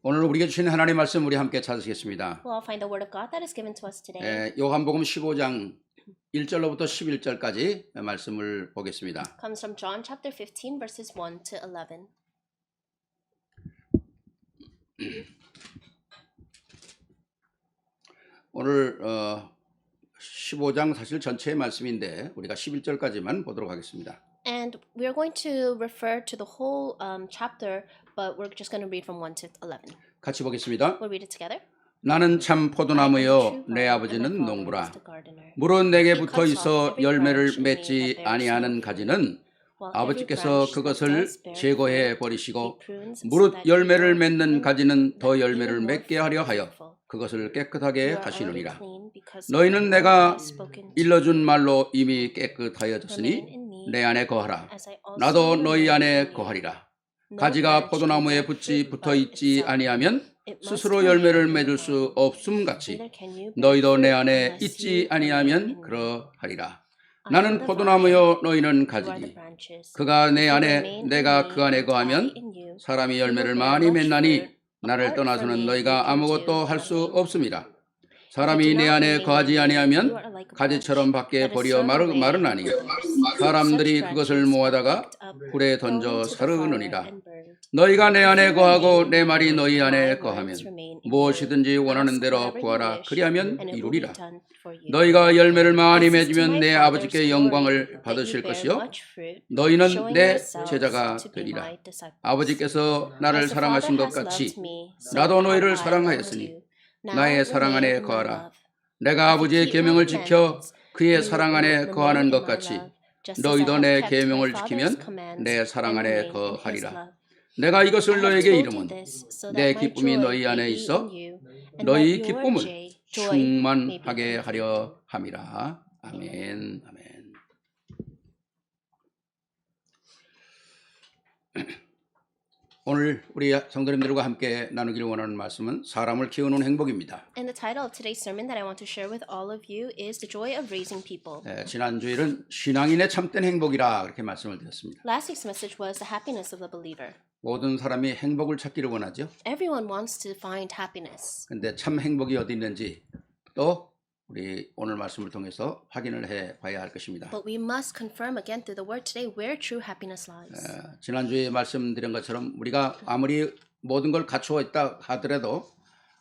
오늘 우리에게 주신 하나님의 말씀 우리 함께 찾으시겠습니다. Well, I'll find the word of God that is given to us today. 요한복음 15장 1절로부터 11절까지 말씀을 보겠습니다. Comes from John chapter 15 verses 1 to 11. 오늘 15장 사실 전체의 말씀인데 우리가 11절까지만 보도록 하겠습니다. And we're going to refer to the whole chapter, but we're just going to read from 1 to 11. 같이 보겠습니다. We'll read it together. 나는 참 포도나무요 내 아버지는 농부라. 물은 내게 붙어 있어 열매를 맺지 아니하는 가지는 아버지께서 그것을 제거해 버리시고 무릇 열매를 맺는 가지는 더 열매를 맺게 하려 하여 그것을 깨끗하게 하시느니라. 너희는 내가 일러준 말로 이미 깨끗하여졌으니 내 안에 거하라. 나도 너희 안에 거하리라. 가지가 포도나무에 붙어 있지 아니하면 스스로 열매를 맺을 수 없음 같이 너희도 내 안에 있지 아니하면 그러하리라. 나는 포도나무요 너희는 가지니 그가 내 안에 내가 그 안에 거하면 사람이 열매를 많이 맺나니 나를 떠나서는 너희가 아무것도 할 수 없습니다. 사람이 내 안에 거하지 아니하면 가지처럼 밖에 버려 마르나니 사람들이 그것을 모아다가 불에 던져 사르느니라. 너희가 내 안에 거하고 내 말이 너희 안에 거하면 무엇이든지 원하는 대로 구하라. 그리하면 이루리라. 너희가 열매를 많이 맺으면 내 아버지께 영광을 받으실 것이요 너희는 내 제자가 되리라. 아버지께서 나를 사랑하신 것 같이 나도 너희를 사랑하였으니 나의 사랑 안에 거하라. 내가 아버지의 계명을 지켜 그의 사랑 안에 거하는 것 같이 너희도 내 계명을 지키면 내 사랑 안에 거하리라. 내가 이것을 너에게 이름은 내 기쁨이 너희 안에 있어 너희 기쁨을 충만하게 하려 함이라. 아멘. 아멘. 오늘 우리 성도님들과 함께 나누기를 원하는 말씀은 사람을 키우는 행복입니다. And the title of today's sermon that I want to share with all of you is The Joy of Raising People. 지난 주일은 신앙인의 참된 행복이라 그렇게 말씀을 드렸습니다. Last week's message was the happiness of the believer. 모든 사람이 행복을 찾기를 원하죠. Everyone wants to find happiness. 근데 참 행복이 어디 있는지 또 우리 오늘 말씀을 통해서 확인을 해 봐야 할 것입니다. But we must confirm again through the word today where true happiness lies. 지난주에 말씀드린 것처럼 우리가 아무리 모든 걸 갖추어 있다 하더라도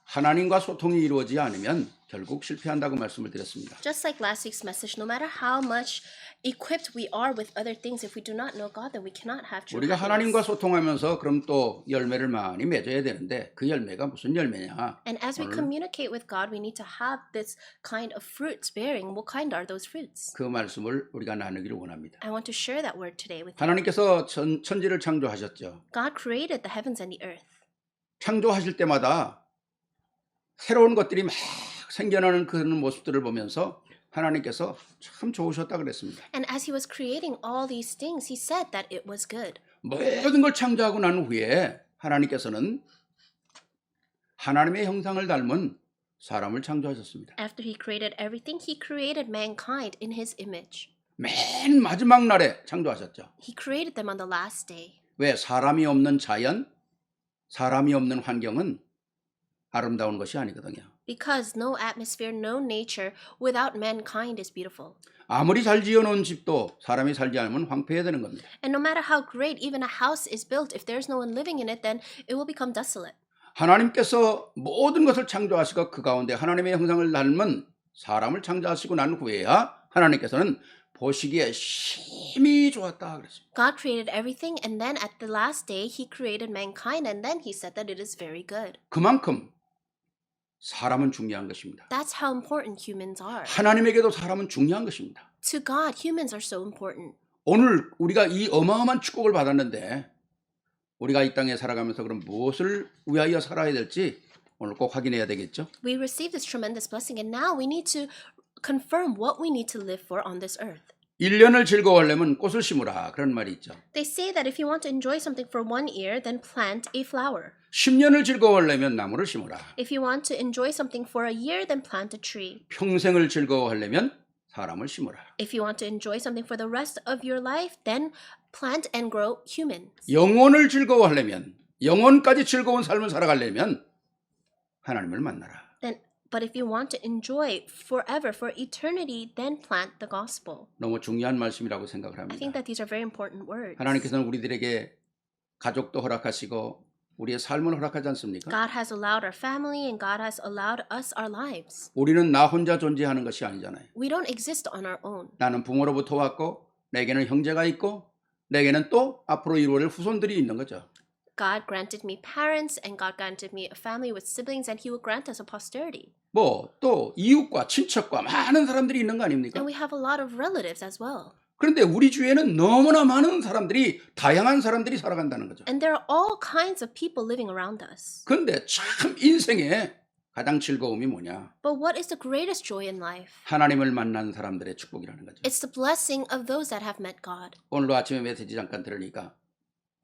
하나님과 소통이 이루어지지 않으면 결국 실패한다고 말씀을 드렸습니다. Just like last week's message, no matter how much equipped we are with other things, if we do not know God, then we cannot have true 우리가 happiness. 하나님과 소통하면서 그럼 또 열매를 많이 맺어야 되는데 그 열매가 무슨 열매냐? And as we communicate with God, we need to have this kind of fruits bearing. What kind are those fruits? 그 말씀을 우리가 나누기를 원합니다. I want to share that word today with you. 하나님께서 천지를 창조하셨죠. God created the heavens and the earth. 창조하실 때마다 새로운 것들이 막 생겨나는 그런 모습들을 보면서 하나님께서 참 좋으셨다 그랬습니다. And as he was creating all these things, he said that it was good. 모든 걸 창조하고 난 후에 하나님께서는 하나님의 형상을 닮은 사람을 창조하셨습니다. After he created everything, he created mankind in his image. 맨 마지막 날에 창조하셨죠. He created them on the last day. 왜? 사람이 없는 자연, 사람이 없는 환경은 아름다운 것이 아니거든요. Because no atmosphere, no nature without mankind is beautiful. 아무리 잘 지어놓은 집도 사람이 살지 않으면 황폐해야 되는 겁니다. And no matter how great even a house is built, if there's no one living in it, then it will become desolate. 하나님께서 모든 것을 창조하시고 그 가운데 하나님의 형상을 닮은 사람을 창조하시고 난 후에야 하나님께서는 보시기에 심히 좋았다 그랬습니다. God created everything, and then at the last day, he created mankind, and then he said that it is very good. 그만큼 사람은 중요한 것입니다. That's how important humans are. 하나님에게도 사람은 중요한 것입니다. To God, humans are so important. 오늘 우리가 이 어마어마한 축복을 받았는데 우리가 이 땅에 살아가면서 그럼 무엇을 위하여 살아야 될지 오늘 꼭 확인해야 되겠죠. We received this tremendous blessing, and now we need to confirm what we need to live for on this earth. 1년을 즐거워하려면 꽃을 심으라 그런 말이 있죠. They say that if you want to enjoy something for 1 year, then plant a flower. 10년을 즐거워하려면 나무를 심으라. If you want to enjoy something for a year, then plant a tree. 평생을 즐거워하려면 사람을 심으라. If you want to enjoy something for the rest of your life, then plant and grow humans. 영혼을 즐거워하려면 영원까지 즐거운 삶을 살아가려면 하나님을 만나라. But if you want to enjoy forever, for eternity, then plant the gospel. 너무 중요한 말씀이라고 생각을 I think 합니다. that these are very important words. 하나님께서는 우리들에게 가족도 허락하시고 우리의 삶을 허락하지 않습니까? God has allowed our family and God has allowed us our lives. 우리는 나 혼자 존재하는 것이 아니잖아요. We don't exist on our own. 나는 부모로부터 왔고 내게는 형제가 있고 내게는 또 앞으로 이루어질 후손들이 있는 거죠. God granted me parents and God granted me a family with siblings and He will grant us a posterity. 뭐 또 이웃과 친척과 많은 사람들이 있는 거 아닙니까? And we have a lot of relatives as well. 그런데 우리 주위에는 너무나 많은 사람들이 다양한 사람들이 살아간다는 거죠. And there are all kinds of people living around us. 그런데 참 인생의 가장 즐거움이 뭐냐? But what is the greatest joy in life? 하나님을 만난 사람들의 축복이라는 거죠. It's the blessing of those that have met God. 오늘도 아침에 메시지 잠깐 들으니까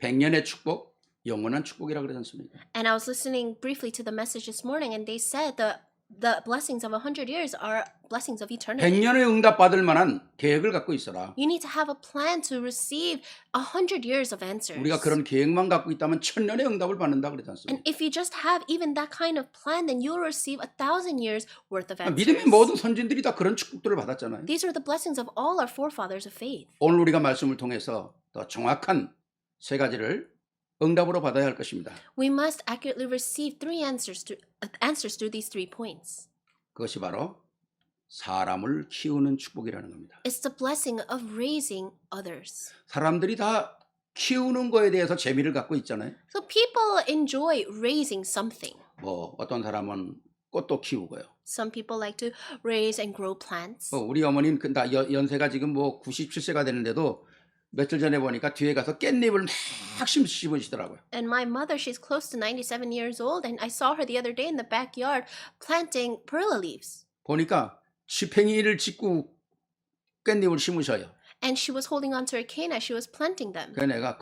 100년의 축복, 영원한 축복이라고 그러지 않습니까? And I was listening briefly to the message this morning and they said the blessings of 100 years are blessings of eternity. 100년의 응답 받을 만한 계획을 갖고 있어라. You need to have a plan to receive 100 years of answers. 우리가 그런 계획만 갖고 있다면 1000년의 응답을 받는다 그러지 않습니까? And if you just have even that kind of plan, then you'll receive 1,000 years worth of answers. 믿음의 모든 선진들이 다 그런 축복들을 받았잖아요. These are the blessings of all our forefathers of faith. 오늘 우리가 말씀을 통해서 더 정확한 세 가지를 응답으로 받아야 할 것입니다. We must accurately receive answers through these 3 points. 그것이 바로 사람을 키우는 축복이라는 겁니다. It's the blessing of raising others. 사람들이 다 키우는 거에 대해서 재미를 갖고 있잖아요. So people enjoy raising something. 뭐 어떤 사람은 꽃도 키우고요. Some people like to raise and grow plants. 우리 어머니는 연세가 지금 뭐 97세가 되는데도 며칠 전에 보니까 뒤에 가서 깻잎을 막 심으시더라고요. And my mother, she's close to 97 years old, and I saw her the other day in the backyard planting perla leaves. 보니까 지팽이를 짓고 깻잎을 심으셔요. And she was holding onto her cane as she was planting them. 그래서 내가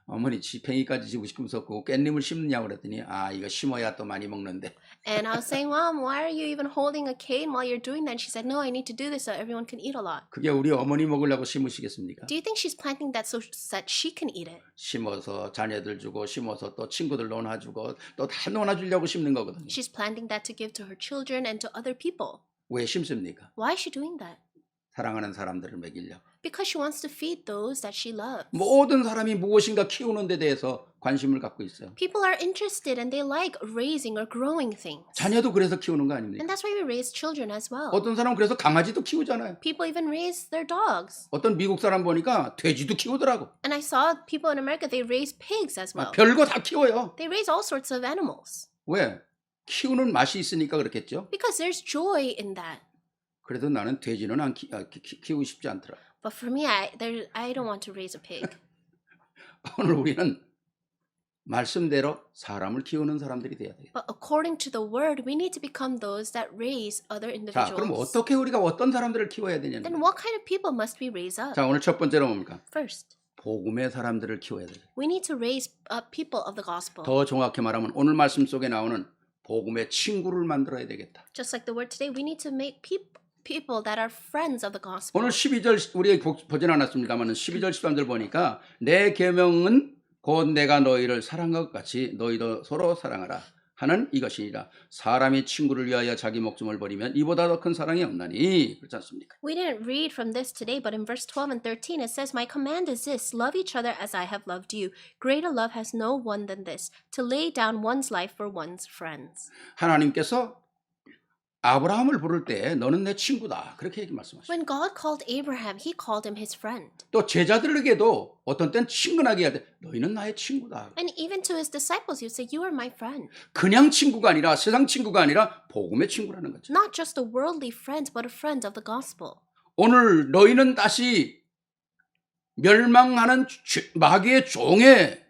어머니 지팽이까지 지고 싶으면서 그 깻잎을 심느냐고 그랬더니 이거 심어야 또 많이 먹는데. And I was saying, Mom, why are you even holding a cane while you're doing that? And she said, No, I need to do this so everyone can eat a lot. 그게 우리 어머니 먹으려고 심으시겠습니까? Do you think she's planting that so that she can eat it? 심어서 자녀들 주고 심어서 또 친구들 논아주고 또 다 논아주려고 심는 거거든요. She's planting that to give to her children and to other people. 왜 심습니까? Why is she doing that? 사랑하는 사람들을 먹이려고. Because she wants to feed those that she loves. 모든 사람이 무엇인가 키우는 데 대해서 관심을 갖고 있어요. People are interested and they like raising or growing things. 자녀도 그래서 키우는 거 아닙니까? And that's why we raise children as well. 어떤 사람은 그래서 강아지도 키우잖아요. People even raise their dogs. 어떤 미국 사람 보니까 돼지도 키우더라고. And I saw people in America, they raise pigs as well. 별거 다 키워요. They raise all sorts of animals. 왜? 키우는 맛이 있으니까 그렇겠죠. Because there's joy in that. 그래도 나는 돼지는 키우고 싶지 않더라. But for me, I don't want to raise a pig. 오늘 우리는 말씀대로 사람을 키우는 사람들이 돼야 돼요. But according to the word, we need to become those that raise other 자, 그럼 individuals. 어떻게 우리가 어떤 사람들을 키워야 되냐는 Then 거예요. what kind of people must we raise up? 자, 오늘 첫 번째로 뭡니까? First, 복음의 사람들을 키워야 돼요. we need to raise up people of the gospel. 더 정확히 말하면 오늘 말씀 속에 나오는 복음의 친구를 만들어야 되겠다. Just like the word today, we need to make people that are friends of the gospel. 오늘 12절 우리 보진 않았습니다만 12절 13절 보니까 내 계명은 곧 내가 너희를 사랑한 것 같이 너희도 서로 사랑하라 하는 이것이니라. 사람이 친구를 위하여 자기 목숨을 버리면 이보다 더 큰 사랑이 없나니. 그렇지 않습니까? We didn't read from this today, but in verse 12 and 13 it says, My command is this, love each other as I have loved you. Greater love has no one than this, to lay down one's life for one's friends. 하나님께서 아브라함을 부를 때 너는 내 친구다. 그렇게 말씀하셨어요. When God called Abraham, he called him his friend. 또 제자들에게도 어떤 때는 친근하게 해야 돼. 너희는 나의 친구다. And even to his disciples, he would say, You are my friend. 그냥 친구가 아니라 세상 친구가 아니라 복음의 친구라는 거죠. Not just a worldly friend, but a friend of the gospel. 오늘 너희는 다시 멸망하는 마귀의 종의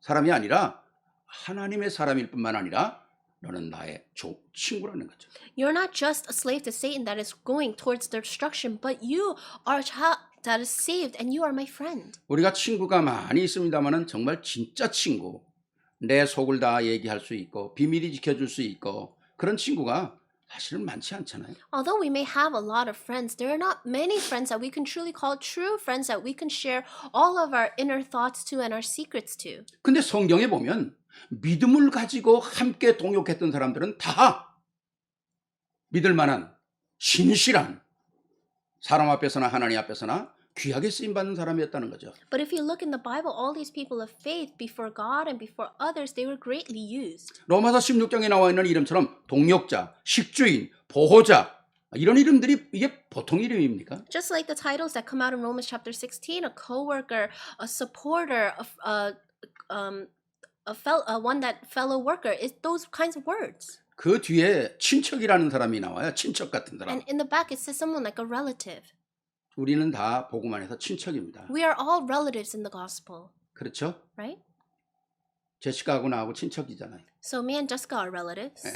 사람이 아니라 하나님의 사람일 뿐만 아니라 너는 나의 친구라는 거죠. You're not just a slave to Satan that is going towards destruction, but you are a child that is saved and you are my friend. 우리가 친구가 많이 있습니다만은 정말 진짜 친구, 내 속을 다 얘기할 수 있고 비밀이 지켜줄 수 있고 그런 친구가 사실은 많지 않잖아요. Although we may have a lot of friends, there are not many friends that we can truly call true friends that we can share all of our inner thoughts to and our secrets to. 근데 성경에 보면 믿음을 가지고 함께 동역했던 사람들은 다 믿을 만한 신실한 사람 앞에서나 하나님 앞에서나 귀하게 쓰임받는 사람이었다는 거죠. But if you look in the Bible, all these people of faith before God and before others, they were greatly used. 로마서 16장에 나와 있는 이름처럼 동역자, 식주인, 보호자 이런 이름들이 이게 보통 이름입니까? Just like the titles that come out in Romans chapter 16, a co-worker, a supporter, one that fellow worker, is those kinds of words. 그 뒤에 친척이라는 사람이 나와요. 친척 같은 사람. And in the back, it says someone like a relative. 우리는 다 복음 안에서 친척입니다. We are all relatives in the gospel, 그렇죠? right? 제시카하고 나하고 친척이잖아요. So me and Jessica are relatives. 네.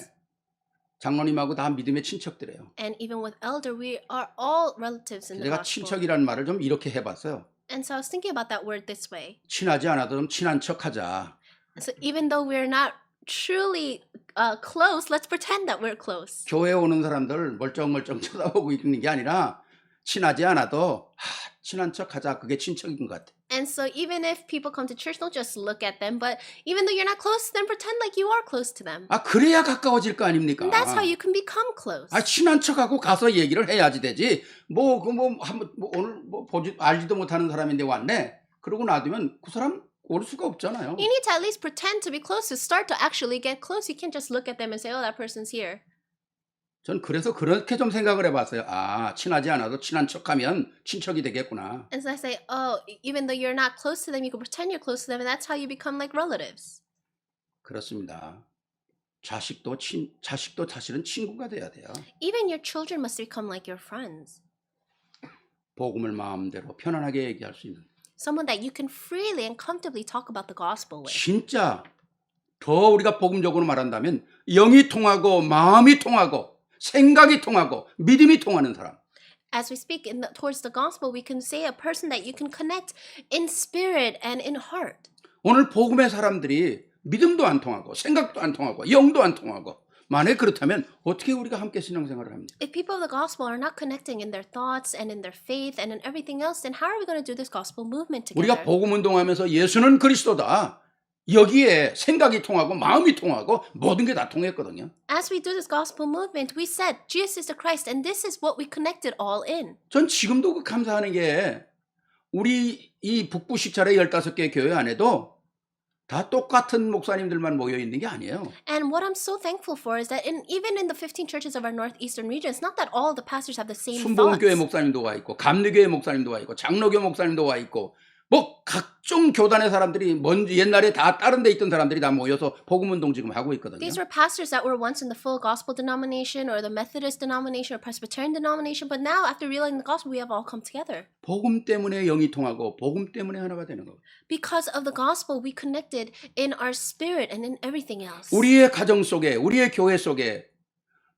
장로님하고 다 믿음의 친척들이에요. And even with elder, we are all relatives in the 제가 gospel. 친척이라는 말을 좀 이렇게 해봤어요. And so I was thinking about that word this way. 친하지 않아도 좀 친한 척하자. So even though we're not truly close, let's pretend that we're close. 교회에 오는 사람들 멀쩡멀쩡 쳐다보고 있는 게 아니라 친하지 않아도 친한 척하자. 그게 친척인 것 같아. And so even if people come to church, don't just look at them, but even though you're not close to them, pretend like you are close to them. 아 그래야 가까워질 거 아닙니까? And that's how you can become close. 아 친한 척하고 가서 얘기를 해야지 되지. 오늘 알지도 못하는 사람인데 왔네. 그러고 놔두면 그 사람 올 수가 없잖아요. You need to at least pretend to be close to start to actually get close. You can't just look at them and say, oh, that person's here. 전 그래서 그렇게 좀 생각을 해봤어요. 아 친하지 않아도 친한 척하면 친척이 되겠구나. And so I say, oh, even though you're not close to them, you can pretend you're close to them, and that's how you become like relatives. 그렇습니다. 자식도 사실은 친구가 돼야 돼요. Even your children must become like your friends. 복음을 마음대로 편안하게 얘기할 수 있는. Someone that you can freely and comfortably talk about the gospel with. 진짜 더 우리가 복음적으로 말한다면 영이 통하고 마음이 통하고 생각이 통하고 믿음이 통하는 사람. As we speak towards the gospel, we can say a person that you can connect in spirit and in heart. 오늘 복음의 사람들이 믿음도 안 통하고 생각도 안 통하고 영도 안 통하고 만약 그렇다면 어떻게 우리가 함께 신앙생활을 합니까? If people of the gospel are not connecting in their thoughts and in their faith and in everything else, then how are we going to do this gospel movement together? 우리가 복음 운동하면서 예수는 그리스도다. 여기에 생각이 통하고 마음이 통하고 모든 게 다 통했거든요. As we do this gospel movement, we said Jesus is the Christ, and this is what we connected all in. 전 지금도 그 감사하는 게 우리 이 북부 식찰의 15개 교회 안에도 다 똑같은 목사님들만 모여 있는 게 아니에요. And what I'm so thankful for is that even in the 15 churches of our northeastern region, it's not that all the pastors have the same 순복음교회 thoughts. 목사님도 와 있고 감리교회 목사님도 와 있고 장로교 목사님도 와 있고 뭐 각종 교단의 사람들이 옛날에 다 다른 데 있던 사람들이 다 모여서 복음운동 지금 하고 있거든요. These were pastors that were once in the full gospel denomination or the Methodist denomination or Presbyterian denomination, but now after realizing the gospel, we have all come together. 복음 때문에 영이 통하고 복음 때문에 하나가 되는 거예요. Because of the gospel, we connected in our spirit and in everything else. 우리의 가정 속에 우리의 교회 속에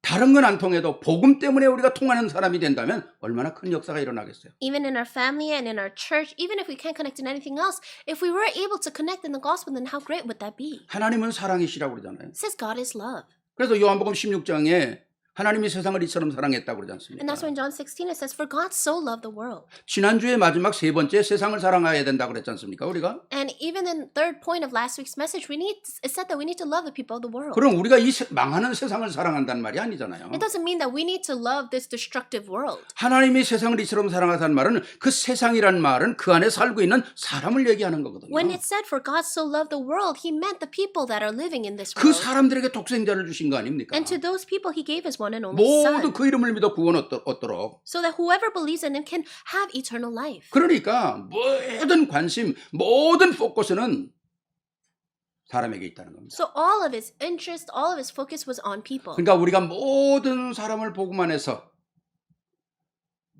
다른 건 안 통해도 복음 때문에 우리가 통하는 사람이 된다면 얼마나 큰 역사가 일어나겠어요. Even in our family and in our church, even if we can't connect in anything else, if we were able to connect in the gospel, then how great would that be? 하나님은 사랑이시라고 그러잖아요. It says God is love. 그래서 요한복음 16장에 하나님이 세상을 이처럼 사랑했다고 그러지 않습니까? And that's why in John 16 it says, For God so loved the world. 지난주에 마지막 세 번째 세상을 사랑해야 된다고 그랬지 않습니까? 우리가? And even in third point of last week's message, it said that we need to love the people of the world. 그럼 우리가 이 망하는 세상을 사랑한다는 말이 아니잖아요. It doesn't mean that we need to love this destructive world. 하나님이 세상을 이처럼 사랑하다는 말은 그 세상이란 말은 그 안에 살고 있는 사람을 얘기하는 거거든요. When it said, For God so loved the world, he meant the people that are living in this 그 world. 사람들에게 독생자를 주신 거 아닙니까? And to those people, he gave his one and only 모두 son. 그 이름을 믿어 구원 얻도록. So that whoever believes in him can have eternal life. 그러니까 모든 관심, 모든 포커스는 사람에게 있다는 겁니다. So all of his interest, all of his focus was on people. 그러니까 우리가 모든 사람을 복음 안에서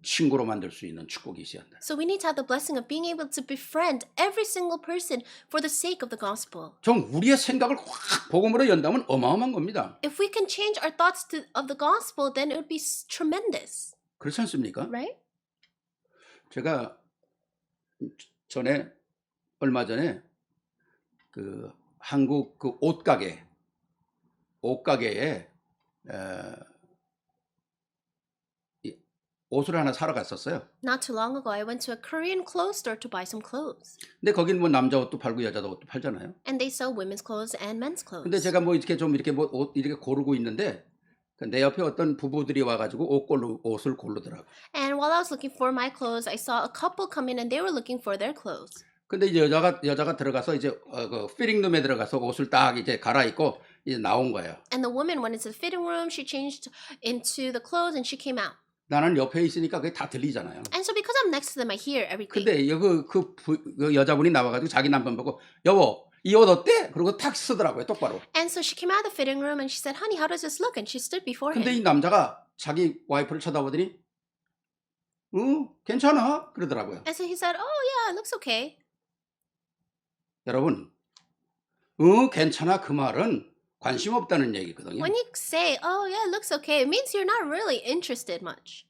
친구로 만들 수 있는 축복이 있어야 한다. So we need to have the blessing of being able to befriend every single person for the sake of the gospel. 좀 우리의 생각을 확 복음으로 연다면 어마어마한 겁니다. If we can change our thoughts of the gospel, then it would be tremendous, 그렇지 않습니까? right? 제가 얼마 전에 그 한국 그 옷가게에 옷을 하나 사러 갔었어요. Not too long ago, I went to a Korean clothes store to buy some clothes. 근데 거긴 뭐 남자 옷도 팔고 여자 옷도 팔잖아요. And they sell women's clothes and men's 근데 clothes. 제가 뭐 이렇게 좀 이렇게 뭐 옷 이렇게 고르고 있는데 내 옆에 어떤 부부들이 와가지고 옷을 고르더라고. And while I was looking for my clothes, I saw a couple come in and they were looking for their clothes. 근데 이제 여자가 들어가서 이제 그 피팅룸에 들어가서 옷을 딱 이제 갈아입고 이제 나온 거예요. And the woman went into the fitting room, she changed into the clothes and she came out. 나는 옆에 있으니까 그게 다 들리잖아요. And so because I'm next to them, I hear everything. 근데 그 여자분이 나와가지고 자기 남편 보고 여보 이 옷 어때? 그러고 탁 쓰더라고요 똑바로. And so she came out of the fitting room and she said, honey, how does this look? And she stood before 근데 him. 이 남자가 자기 와이프를 쳐다보더니 응 괜찮아 그러더라고요. And so he said, oh yeah, it looks okay. 여러분 응 괜찮아 그 말은 관심 없다는 얘기거든요. When you say, oh yeah, it looks okay, it means you're not really interested much.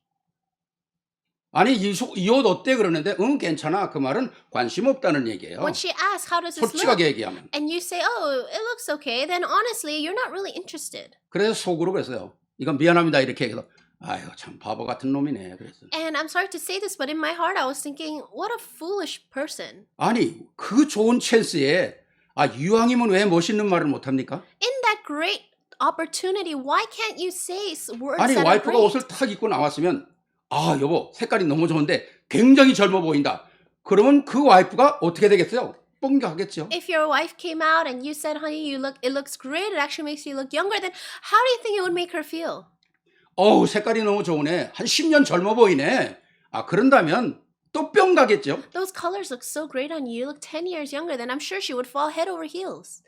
아니 이 옷 어때 그러는데 응 괜찮아 그 말은 관심 없다는 얘기예요. When she asks, how does this look? 솔직하게 얘기하면. And you say, oh, it looks okay, then honestly, you're not really interested. 그래서 속으로 그랬어요. 이건 미안합니다 이렇게 해서 아유 참 바보 같은 놈이네 그랬어요. And I'm sorry to say this, but in my heart, I was thinking, what a foolish person. 아니 그 좋은 찬스에 이왕이면 왜 멋있는 말을 못합니까? In that great opportunity, why can't you say words 아니 that are 와이프가 great? 옷을 탁 입고 나왔으면 여보 색깔이 너무 좋은데 굉장히 젊어 보인다. 그러면 그 와이프가 어떻게 되겠어요? 뻥하겠죠. If your wife came out and you said, honey, it looks great, it actually makes you look younger, then how do you think it would make her feel? 색깔이 너무 좋으네. 한 10년 젊어 보이네. 그런다면 또 뿅 가겠죠. Those colors look so great on you, you look 10 years younger, then I'm sure she would fall head over heels.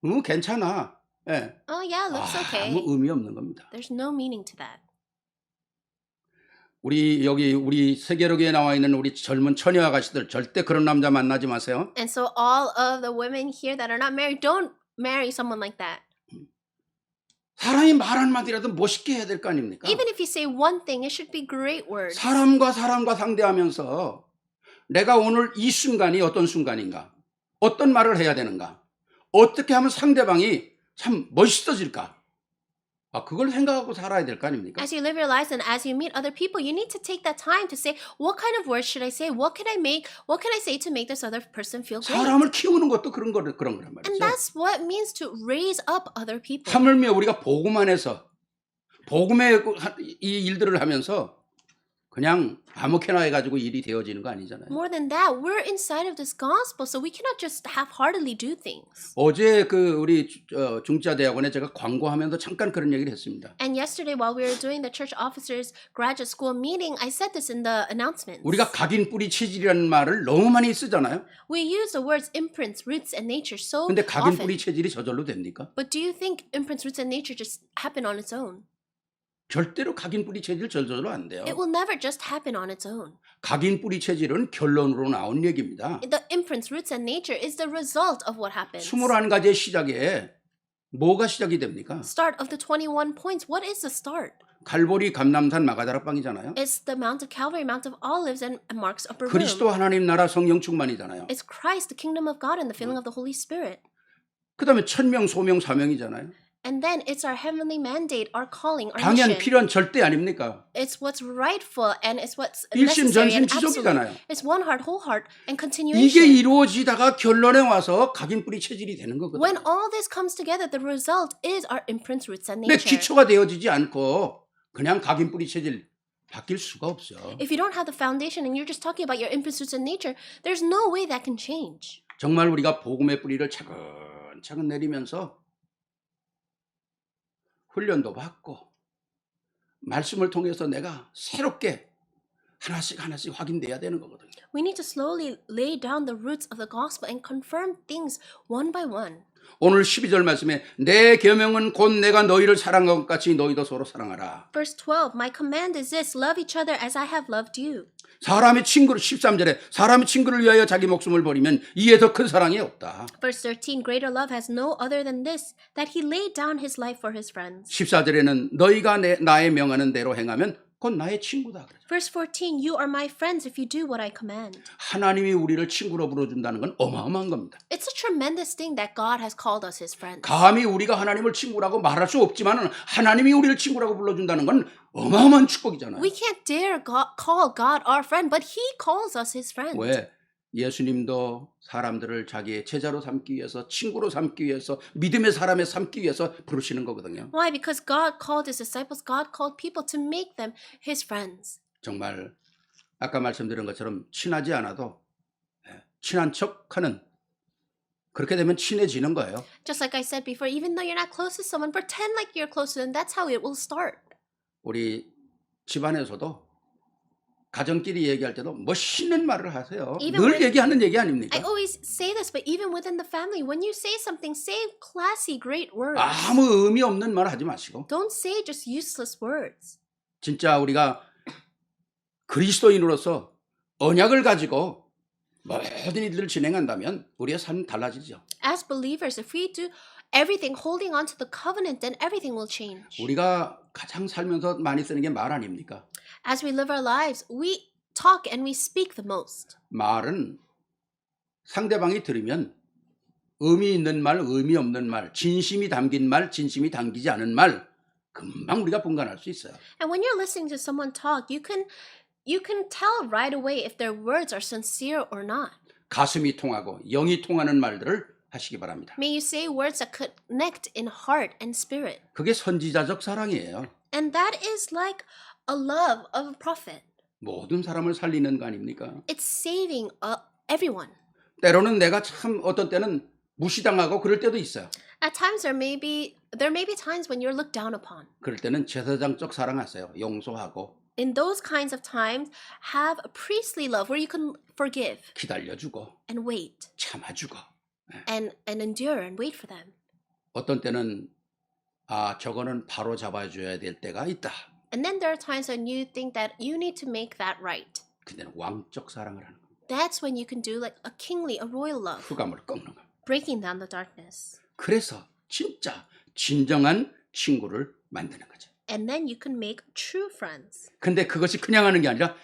응, 괜찮아. 예. Oh yeah, it looks okay. 아무 의미 없는 겁니다. There's no meaning to that. 우리 세계로기에 나와 있는 우리 젊은 처녀 아가씨들 절대 그런 남자 만나지 마세요. And so all of the women here that are not married, don't marry someone like that. 사람이 말 한마디라도 멋있게 해야 될 거 아닙니까? Even if you say one thing, it should be great words. 사람과 상대하면서 내가 오늘 이 순간이 어떤 순간인가? 어떤 말을 해야 되는가? 어떻게 하면 상대방이 참 멋있어질까? 그걸 생각하고 살아야 될 거 아닙니까? As you live your lives and as you meet other people, you need to take that time to say, what kind of words should I say? What can I say to make this other person feel great? 사람을 키우는 것도 그런 거란 And 말이죠. that's what it means to raise up other people. 하물며 우리가 복음 안에서 복음의 이 일들을 하면서 그냥 아무렇게나 해가지고 일이 되어지는 거 아니잖아요. More than that, we're inside of this gospel, so we cannot just half-heartedly do things. 어제 우리 중자 대학원에 제가 광고하면서 잠깐 그런 얘기를 했습니다. And yesterday, while we were doing the church officers graduate school meeting, I said this in the announcements. 우리가 각인 뿌리 체질이라는 말을 너무 많이 쓰잖아요. We use the words imprints, roots, and nature so 근데 각인 뿌리 often. 체질이 저절로 됩니까? But do you think imprints, roots, and nature just happen on its own? 절대로 각인 뿌리 체질 저절로 안 돼요. It will never just happen on its own. 각인 뿌리 체질은 결론으로 나온 얘기입니다. The imprints, roots, and nature is the result of what happens. 21가지의 시작에 뭐가 시작이 됩니까? Start of the 21 points. What is the start? 갈보리 감람산 마가다라 빵이잖아요. It's the Mount of Calvary, Mount of Olives, and Mark's upper room. 그리스도 하나님 나라 성령 충만이잖아요. It's Christ, the kingdom of God, and the filling of the Holy Spirit. 그다음에 천명 소명 사명이잖아요. And then it's our heavenly mandate, our calling, our 당연 mission. 필요한 절대 아닙니까? It's what's rightful and it's what's 일심 necessary and 전심 absolute. 지속이잖아요. It's one heart, whole heart, and 이게 continuation. 이루어지다가 결론에 와서 각인 뿌리 체질이 되는 거거든요. When all this comes together, the result is our imprints, roots, and 근데 nature. 기초가 되어지지 않고 그냥 각인 뿌리 체질 바뀔 수가 없어. If you don't have the foundation and you're just talking about your imprints, roots, and nature, there's no way that can change. 정말 우리가 복음의 뿌리를 차근차근 내리면서 훈련도 받고 말씀을 통해서 내가 새롭게 하나씩 확인돼야 되는 거거든요. We need to slowly lay down the roots of the gospel and confirm things one by one. 오늘 12절 말씀에 내 계명은 곧 내가 너희를 사랑한 것 같이 너희도 서로 사랑하라. Verse 12, my command is this, love each other as I have loved you. 13절에 사람이 친구를 위하여 자기 목숨을 버리면 이에 더 큰 사랑이 없다. Verse 13, greater love has no other than this, that he laid down his life for his friends. 14절에는 너희가 나의 명하는 대로 행하면 그건 나의 친구다. 그러죠. Verse 14, you are my friends if you do what I command. 하나님이 우리를 친구로 불러준다는 건 어마어마한 겁니다. It's a tremendous thing that God has called us his friends. 감히 우리가 하나님을 친구라고 말할 수 없지만 하나님이 우리를 친구라고 불러준다는 건 어마어마한 축복이잖아요. We can't dare call God our friend, but he calls us his friend. 왜? 예수님도 사람들을 자기의 제자로 삼기 위해서, 친구로 삼기 위해서, 믿음의 사람에 삼기 위해서 부르시는 거거든요. Why? Because God called his disciples, God called people to make them his friends. 정말 아까 말씀드린 것처럼 친하지 않아도 친한 척하는, 그렇게 되면 친해지는 거예요. Just like I said before, even though you're not close to someone, pretend like you're close to them. That's how it will start. 우리 집안에서도 가정끼리 얘기할 때도 멋있는 말을 하세요. Even 늘 when- 얘기하는 얘기 I 아닙니까? always say this, but even within the family, when you say something, say classy, great words. 아무 의미 없는 말 하지 마시고 Don't say just useless words. 진짜 우리가 그리스도인으로서 언약을 가지고 모든 일들을 진행한다면 우리의 삶은 달라지죠. As believers, if we do everything holding on to the covenant, then everything will change. 우리가 가장 살면서 많이 쓰는 게 말 아닙니까? As we live our lives, we talk and we speak the most. 말은 상대방이 들으면 의미 있는 말, 의미 없는 말, 진심이 담긴 말, 진심이 담기지 않은 말 금방 우리가 분간할 수 있어요. And when you're listening to someone talk, you can tell right away if their words are sincere or not. 가슴이 통하고 영이 통하는 말들을 하시기 바랍니다. May you say words that connect in heart and spirit. 그게 선지자적 사랑이에요. And that is like a love of a prophet. 모든 사람을 살리는 거 아닙니까? It's saving everyone. 때로는 내가 참 어떤 때는 무시당하고 그럴 때도 있어요. At times there may be times when you're looked down upon. 그럴 때는 제사장적 사랑하세요. 용서하고 In those kinds of times, have a priestly love where you can forgive 기다려주고 and wait 참아주고. and endure and wait for them. 어떤 때는 저거는 바로 잡아줘야 될 때가 있다. And then there are times when you think that you need to make that right. 그때는 왕적 사랑을 하는 거예요. That's when you can do like a kingly, a royal love, 흑암을 꺾는 거예요. breaking down the darkness. 그래서 진짜 진정한 친구를 만드는 거죠. And then you can make true friends. 근데 그것이 그냥 하는 게 아니라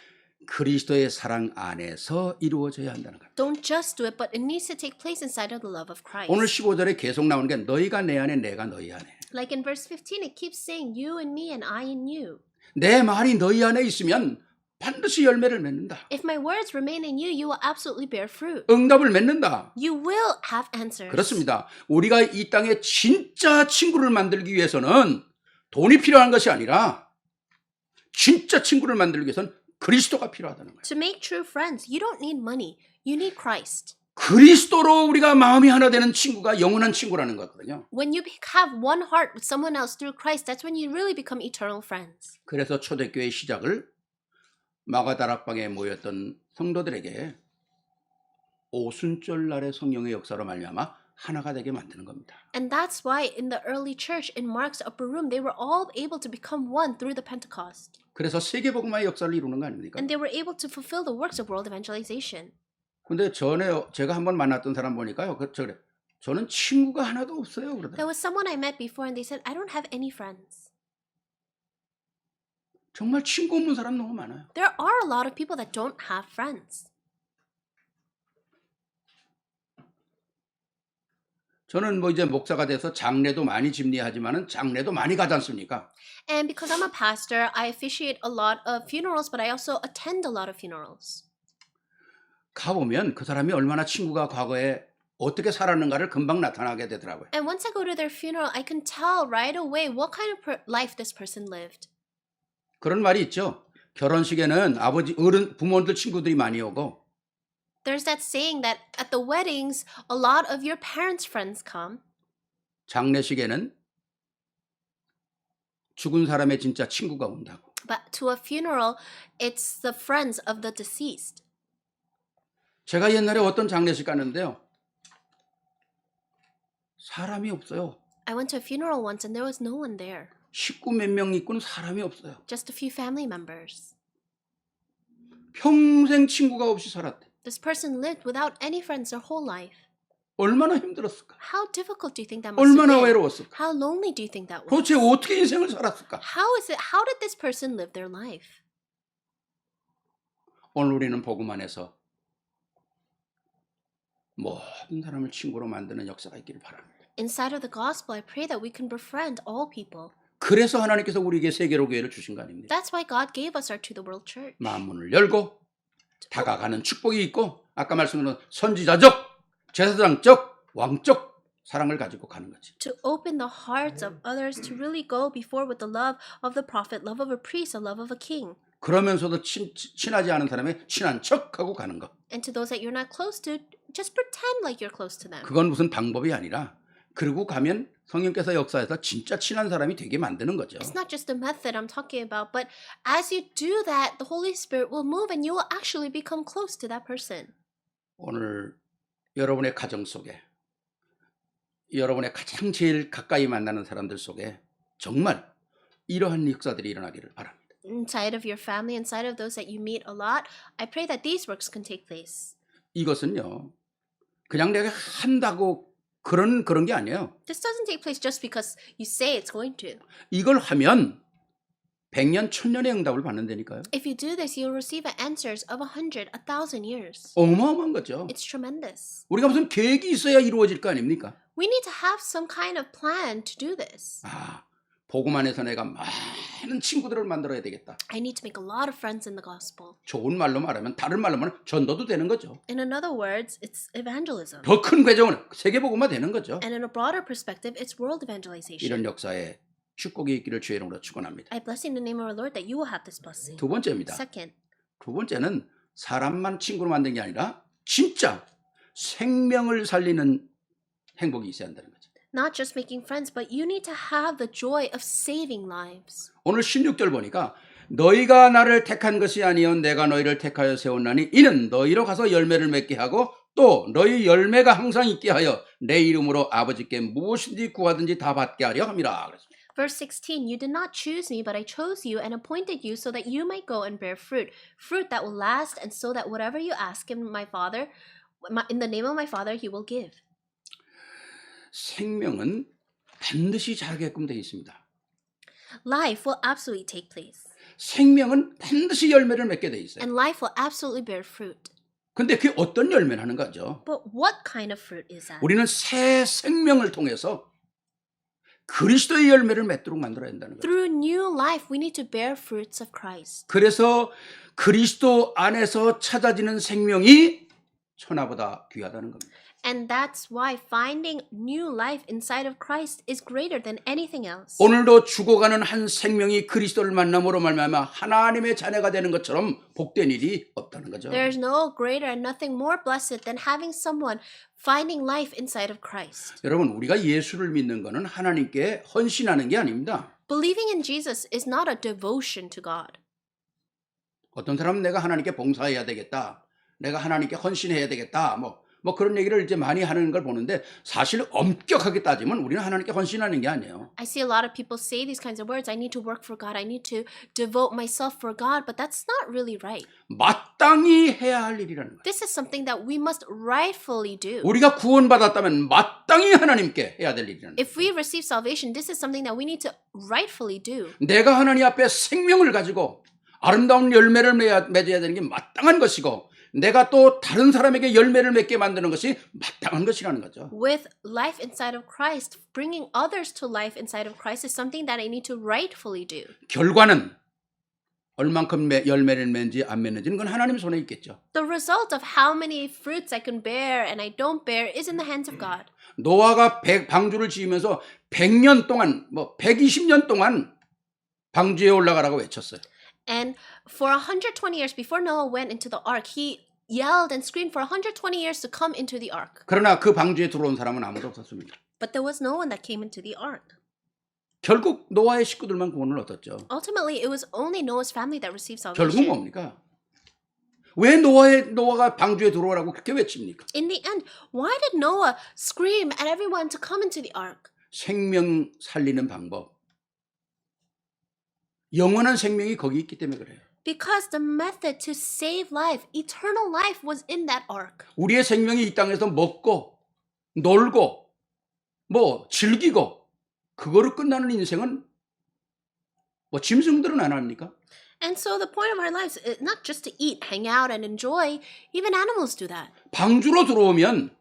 그리스도의 사랑 안에서 이루어져야 한다는 거예요. Don't just do it, but it needs to take place inside of the love of Christ. 오늘 15절에 계속 나오는 게 너희가 내 안에 내가 너희 안에. Like in verse 15, it keeps saying, you and me and I and you. 내 말이 너희 안에 있으면 반드시 열매를 맺는다. If my words remain in you, you will absolutely bear fruit. 응답을 맺는다. You will have answers. 그렇습니다. 우리가 이 땅에 진짜 친구를 만들기 위해서는 돈이 필요한 것이 아니라 진짜 친구를 만들기 위해서는 그리스도가 필요하다는 거예요. To make true friends, you don't need money. You need Christ. 그리스도로 우리가 마음이 하나 되는 친구가 영원한 친구라는 거거든요. When you have one heart with someone else through Christ, that's when you really become eternal friends. 그래서 초대교회 시작을 마가다락방에 모였던 성도들에게 오순절 날의 성령의 역사로 말미암아 하나가 되게 만드는 겁니다. And that's why in the early church in Mark's upper room, they were all able to become one through the Pentecost. 그래서 세계복음화의 역사를 이루는 거 아닙니까? And they were able to fulfill the works of world evangelization. 근데 전에 제가 한번 만났던 사람 보니까요. 저는 친구가 하나도 없어요. There 그러더라고요. was someone I met before and they said, I don't have any friends. 정말 친구 없는 사람 너무 많아요. There are a lot of people that don't have friends. 저는 뭐 이제 목사가 돼서 장례도 많이 집례하지만은 장례도 많이 가지 않습니까? And because I'm a pastor, I officiate a lot of funerals, but I also attend a lot of funerals. 가보면 그 사람이 얼마나 친구가 과거에 어떻게 살았는가를 금방 나타나게 되더라고요. And once I go to their funeral, I can tell right away what kind of life this person lived. 그런 말이 있죠. 결혼식에는 아버지, 어른, 부모들 친구들이 많이 오고 There's that saying that at the weddings, a lot of your parents' friends come. 장례식에는 죽은 사람의 진짜 친구가 온다고. But to a funeral, it's the friends of the deceased. 제가 옛날에 어떤 장례식 갔는데요. 사람이 없어요. I went to a funeral once and there was no one there. 식구 몇 명 있고는 사람이 없어요. Just a few family members. 평생 친구가 없이 살았대. This person lived without any friends their whole life. 얼마나 힘들었을까? How difficult do you think that must have 얼마나 been? 외로웠을까? How lonely do you think that was? 도대체 어떻게 인생을 살았을까? How did this person live their life? 오늘 우리는 복음 안에서 모든 사람을 친구로 만드는 역사가 있기를 바랍니다. Inside of the gospel, I pray that we can befriend all people. 그래서 하나님께서 우리에게 세계로 교회를 주신 거 아닙니까? That's why God gave us our To the World Church. 만문을 열고 다가가는 축복이 있고 아까 말씀드린 선지자적, 제사장적, 왕적 사랑을 가지고 가는 거지. To open the hearts of others, to really go before with the love of the prophet, love of a priest, the love of a king. 그러면서도 친하지 않은 사람의 친한 척하고 가는 거. And to those that you're not close to, just pretend like you're close to them. 그건 무슨 방법이 아니라 그리고 가면 성령께서 역사해서 진짜 친한 사람이 되게 만드는 거죠. It's not just a method I'm talking about, but as you do that, the Holy Spirit will move and you will actually become close to that person. 오늘 여러분의 가정 속에 여러분의 가장 제일 가까이 만나는 사람들 속에 정말 이러한 역사들이 일어나기를 바랍니다. Inside of your family, inside of those that you meet a lot, I pray that these works can take place. 이것은요. 그냥 내가 한다고 그런 게 아니에요. This doesn't take place just because you say it's going to. 이걸 하면 100년, 1000년의 응답을 받는다니까요. If you do this, you'll receive answers of 100, 1,000 years. 어마어마한 거죠. It's tremendous. 우리가 무슨 계획이 있어야 이루어질 거 아닙니까? We need to have some kind of plan to do this. 복음 안에서 내가 많은 친구들을 만들어야 되겠다. I need to make a lot of friends in the gospel. 좋은 말로 말하면 다른 말로 말하면 전도도 되는 거죠. In another words, it's evangelism. 더 큰 궤적은 세계복음화 되는 거죠. And in a broader perspective, it's world evangelization. 이런 역사에 축복이 있기를 주의 이름으로 축원합니다. I bless in the name of our Lord that you will have this blessing. 두 번째입니다. Second, 두 번째는 사람만 친구로 만든 게 아니라 진짜 생명을 살리는 행복이 있어야 한다는 거죠. not just making friends, but you need to have the joy of saving lives. 오늘 16절 보니까 너희가 나를 택한 것이 아니요 내가 너희를 택하여 세웠나니 이는 너희로 가서 열매를 맺게 하고 또 너희 열매가 항상 있게 하여 내 이름으로 아버지께 무엇이든지 구하든지 다 받게 하려 함이라. Verse 16, you did not choose me, but I chose you and appointed you so that you might go and bear fruit, fruit that will last, and so that whatever you ask in in the name of my Father, he will give. 생명은 반드시 자라게끔 되어 있습니다. Life will absolutely take place. 생명은 반드시 열매를 맺게 되어 있어요. And life will absolutely bear fruit. 근데 그게 어떤 열매라는 거죠? But what kind of fruit is that? 우리는 새 생명을 통해서 그리스도의 열매를 맺도록 만들어야 한다는 거예요. Through new life, we need to bear fruits of Christ. 그래서 그리스도 안에서 찾아지는 생명이 천하보다 귀하다는 겁니다. And that's why finding new life inside of Christ is greater than anything else. 오늘도 죽어가는 한 생명이 그리스도를 만남으로 말미암아 하나님의 자녀가 되는 것처럼 복된 일이 없다는 거죠. There is no greater and nothing more blessed than having someone finding life inside of Christ. 여러분, 우리가 예수를 믿는 것은 하나님께 헌신하는 게 아닙니다. Believing in Jesus is not a devotion to God. 어떤 사람은 내가 하나님께 봉사해야 되겠다. 내가 하나님께 헌신해야 되겠다. 뭐 그런 얘기를 이제 많이 하는 걸 보는데 사실 엄격하게 따지면 우리는 하나님께 헌신하는 게 아니에요. I see a lot of people say these kinds of words. I need to work for God. I need to devote myself for God. But that's not really right. 마땅히 해야 할 일이라는 거예요. This is something that we must rightfully do. 우리가 구원받았다면 마땅히 하나님께 해야 될 일이라는 거예요. If we receive salvation, this is something that we need to rightfully do. 내가 하나님 앞에 생명을 가지고 아름다운 열매를 맺어야 되는 게 마땅한 것이고 내가 또 다른 사람에게 열매를 맺게 만드는 것이 마땅한 것이라는 거죠. With life inside of Christ, bringing others to life inside of Christ is something that I need to rightfully do. 결과는 얼만큼 열매를 맺는지 안 맺는지는 그건 하나님 손에 있겠죠. The result of how many fruits I can bear and I don't bear is in the hands of God. 노아가 방주를 지으면서 100년 동안 120년 동안 방주에 올라가라고 외쳤어요. And for 120 years before Noah went into the ark, he yelled and screamed for 120 years to come into the ark. 그러나 그 방주에 들어온 사람은 아무도 없었습니다. But there was no one that came into the ark. 결국 노아의 식구들만 구원을 얻었죠. Ultimately, it was only Noah's family that received 결국 salvation. 뭡니까? 왜 노아가 방주에 들어오라고 그렇게 외칩니까? In the end, why did Noah scream at everyone to come into the ark? 생명 살리는 방법. 영원한 생명이 거기 있기 때문에 그래요. Because the method to save life, eternal life, was in that ark. 우리의 생명이 이 땅에서 먹고 놀고 뭐 즐기고 그거로 끝나는 인생은 뭐 짐승들은 안 합니까? And so the point of our lives is not just to eat, hang out, and enjoy. Even animals do that. 방주로 들어오면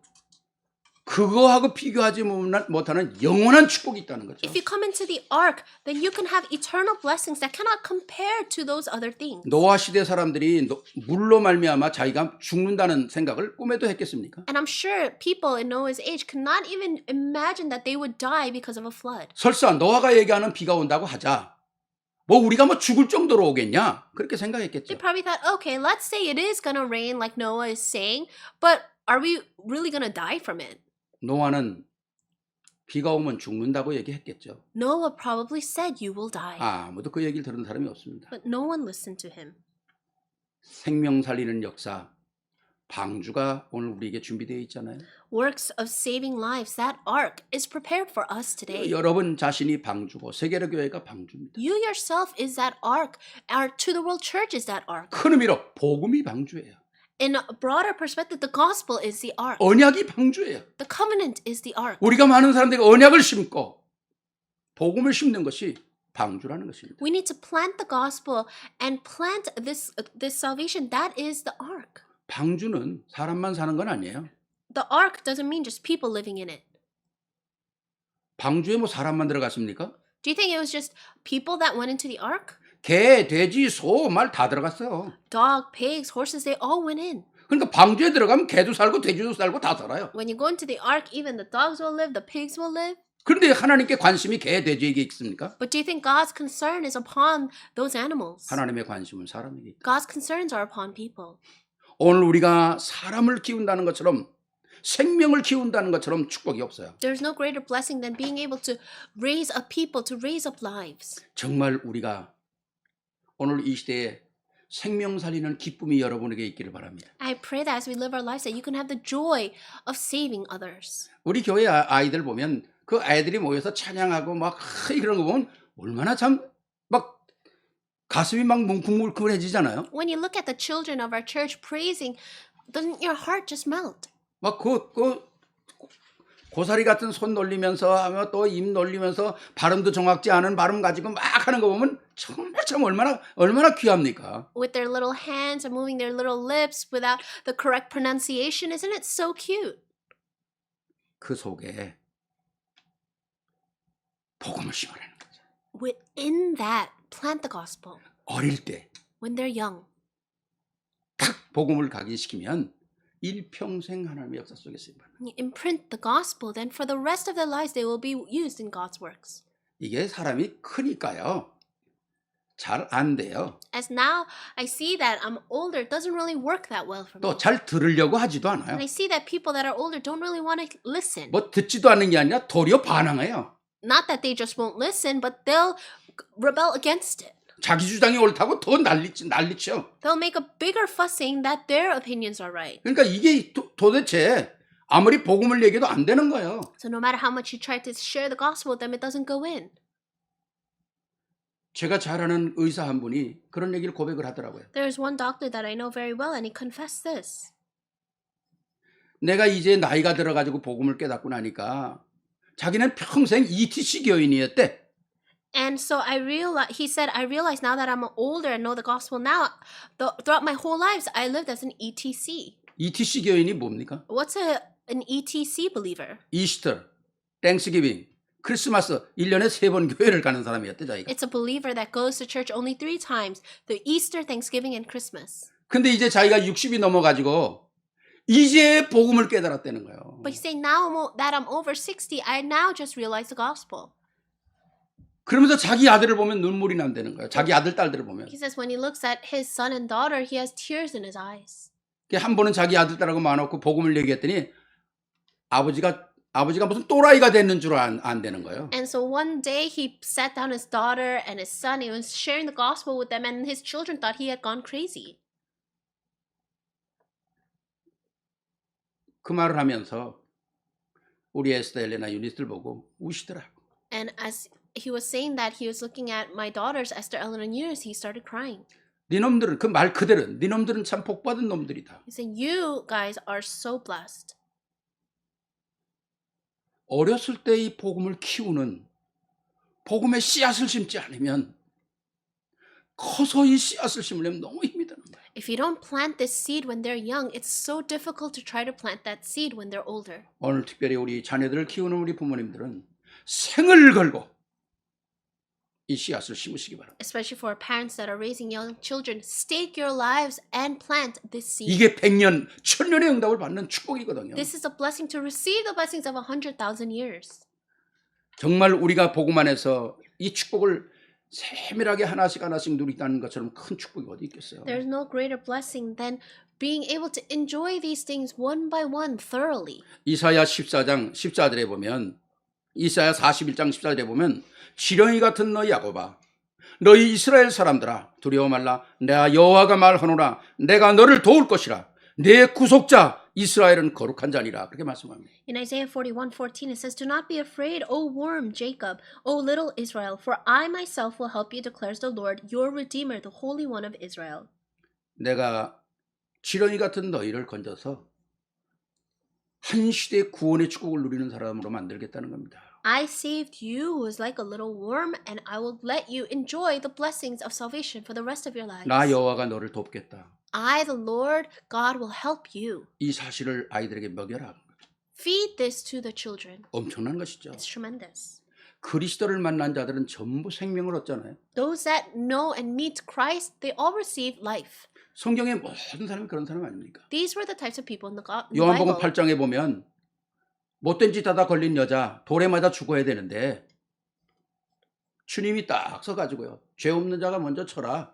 그거하고 비교하지 못하는 영원한 축복이 있다는 거죠. If you come into the ark, then you can have eternal blessings that cannot compare to those other things. 노아 시대 사람들이 물로 말미암아 자기가 죽는다는 생각을 꿈에도 했겠습니까? And I'm sure people in Noah's age could not even imagine that they would die because of a flood. 설사 노아가 얘기하는 비가 온다고 하자. 뭐 우리가 뭐 죽을 정도로 오겠냐? 그렇게 They 생각했겠죠. probably thought, okay, let's say it is going to rain like Noah is saying, but are we really going to die from it? 노아는 비가 오면 죽는다고 얘기했겠죠. Noah probably said you will die. 아무도 그 얘기를 들은 사람이 없습니다. But no one listened to him. 생명 살리는 역사, 방주가 오늘 우리에게 준비되어 있잖아요. Works of saving lives, that ark is prepared for us today. 여러분 자신이 방주고 세계의 교회가 방주입니다. You yourself is that ark. Our To the World Church is that ark. 큰 의미로 복음이 방주예요. In a broader perspective, the gospel is the ark. 언약이 방주예요. The covenant is the ark. 우리가 많은 사람들이 언약을 심고 복음을 심는 것이 방주라는 것입니다. We need to plant the gospel and plant this salvation. That is the ark. 방주는 사람만 사는 건 아니에요. The ark doesn't mean just people living in it. 방주에 뭐 사람만 들어갔습니까? Do you think it was just people that went into the ark? 개, 돼지, 소, 말 다 들어갔어요. Dog, pigs, horses, they all went in. 그러니까 방주에 들어가면 개도 살고 돼지도 살고 다 살아요. When you go into the ark, even the dogs will live, the pigs will live. 그런데 하나님께 관심이 개, 돼지에게 있습니까? But do you think God's concern is upon those animals? 하나님의 관심은 사람에게 있다. God's concerns are upon people. 오늘 우리가 사람을 키운다는 것처럼 생명을 키운다는 것처럼 축복이 없어요. There's no greater blessing than being able to raise up people, to raise up lives. 정말 우리가 오늘 이 시대에 생명 살리는 기쁨이 여러분에게 있기를 바랍니다. I pray that as we live our lives that you can have the joy of saving others. 우리 교회 아이들 보면 그 아이들이 모여서 찬양하고 막 이런 거 보면 얼마나 참 막 가슴이 막 뭉클뭉클해지잖아요. When you look at the children of our church praising, doesn't your heart just melt? 막 고사리 같은 손 놀리면서 하며 또 입 놀리면서 발음도 정확지 않은 발음 가지고 막 하는 거 보면 정말 참 얼마나 귀합니까? With their little hands and moving their little lips without the correct pronunciation, isn't it so cute? 그 속에 복음을 심으라는 거죠. Within that, plant the gospel. 어릴 때 When they're young, 탁 복음을 각인시키면 일평생 하나님의 역사 속에 쓰임받는. you imprint the gospel, then for the rest of their lives they will be used in God's works. 이게 사람이 크니까요. 잘 안 돼요. As now I see that I'm older, it doesn't really work that well for me. 또 잘 들으려고 하지도 않아요. And I see that people that are older don't really want to listen. 뭐 듣지도 않는 게 아니라 도리어 반항해요. Not that they just won't listen, but they'll rebel against it. 자기 주장이 옳다고 더 난리쳐. They'll make a bigger fuss saying that their opinions are right. 그러니까 이게 도대체 아무리 복음을 얘기해도 안 되는 거예요. So no matter how much you try to share the gospel with them, it doesn't go in. 제가 잘 아는 의사 한 분이 그런 얘기를 고백을 하더라고요. There's one doctor that I know very well, and he confessed this. 내가 이제 나이가 들어가지고 복음을 깨닫고 나니까 자기는 평생 ETC 교인이었대. And so he said, I realize now that I'm older and know the gospel now, throughout my whole lives, I lived as an ETC. ETC 교인이 뭡니까? What's an ETC believer? 이스터, 땡스기빙, 크리스마스 1년에 3번 교회를 가는 사람이었대 자기가. It's a believer that goes to church only 3 times, the Easter, Thanksgiving, and Christmas. 근데 이제 자기가 60이 넘어가지고 이제 복음을 깨달았다는 거예요. But he's saying now that I'm over 60, I now just realize the gospel. 그러면서 자기 아들을 보면 눈물이 난다는 거예요. 자기 아들, 딸들을 보면. He says when he looks at his son and daughter, he has tears in his eyes. 한 번은 자기 아들, 딸하고 마놓고 복음을 얘기했더니 아버지가 무슨 또라이가 됐는 줄 안 되는 거예요. And so one day he sat down his daughter and his son. He was sharing the gospel with them, and his children thought he had gone crazy. 그 말을 하면서 우리 에스더 엘레나 유니스를 보고 우시더라고. And as he was saying that, he was looking at my daughters, Esther, Ellen, and Eunice. He started crying. 니놈들은 그 말 그대로 니놈들은 참 복받은 놈들이다. He said, "You guys are so blessed." 어렸을 때 이 복음을 키우는 복음의 씨앗을 심지 않으면 커서 이 씨앗을 심으려면 너무 힘이 드는 거예요. If you don't plant this seed when they're young, it's so difficult to try to plant that seed when they're older. 오늘 특별히 우리 자녀들을 키우는 우리 부모님들은 생을 걸고 이 씨앗을 심으시기 바랍니다. Especially for parents that are raising young children, stake your lives and plant this seed. 이게 100년, 1000년의 응답을 받는 축복이거든요. This is a blessing to receive the blessings of 100,000 years. 정말 우리가 복음 안에서 이 축복을 세밀하게 하나씩 누리다는 것처럼 큰 축복이 어디 있겠어요? There's no greater blessing than being able to enjoy these things one by one thoroughly. 이사야 14장 14절에 보면 이사야 41장 14절에 보면 지렁이 같은 너희 야곱아 너희 이스라엘 사람들아 두려워 말라 내가 여호와가 말하노라 내가 너를 도울 것이라 내 구속자 이스라엘은 거룩한 자니라 그렇게 말씀합니다. In Isaiah 41:14 it says, "Do not be afraid, O worm Jacob, O little Israel, for I myself will help you, declares the Lord, your Redeemer, the Holy One of Israel." 내가 지렁이 같은 너희를 건져서 한 시대의 구원의 축복을 누리는 사람으로 만들겠다는 겁니다. I saved you who is like a little worm, and I will let you enjoy the blessings of salvation for the rest of your lives. 나 여호와가 너를 돕겠다. I, the Lord God, will help you. 이 사실을 아이들에게 먹여라. Feed this to the children. 엄청난 것이죠. It's tremendous. 그리스도를 만난 자들은 전부 생명을 얻잖아요. Those that know and meet Christ, they all receive life. 성경의 모든 사람이 그런 사람 아닙니까? These were the types of people in the 요한복음 Bible. 8장에 보면 못된 짓 하다 걸린 여자 돌에 맞아 죽어야 되는데 주님이 딱 서가지고요. 죄 없는 자가 먼저 쳐라.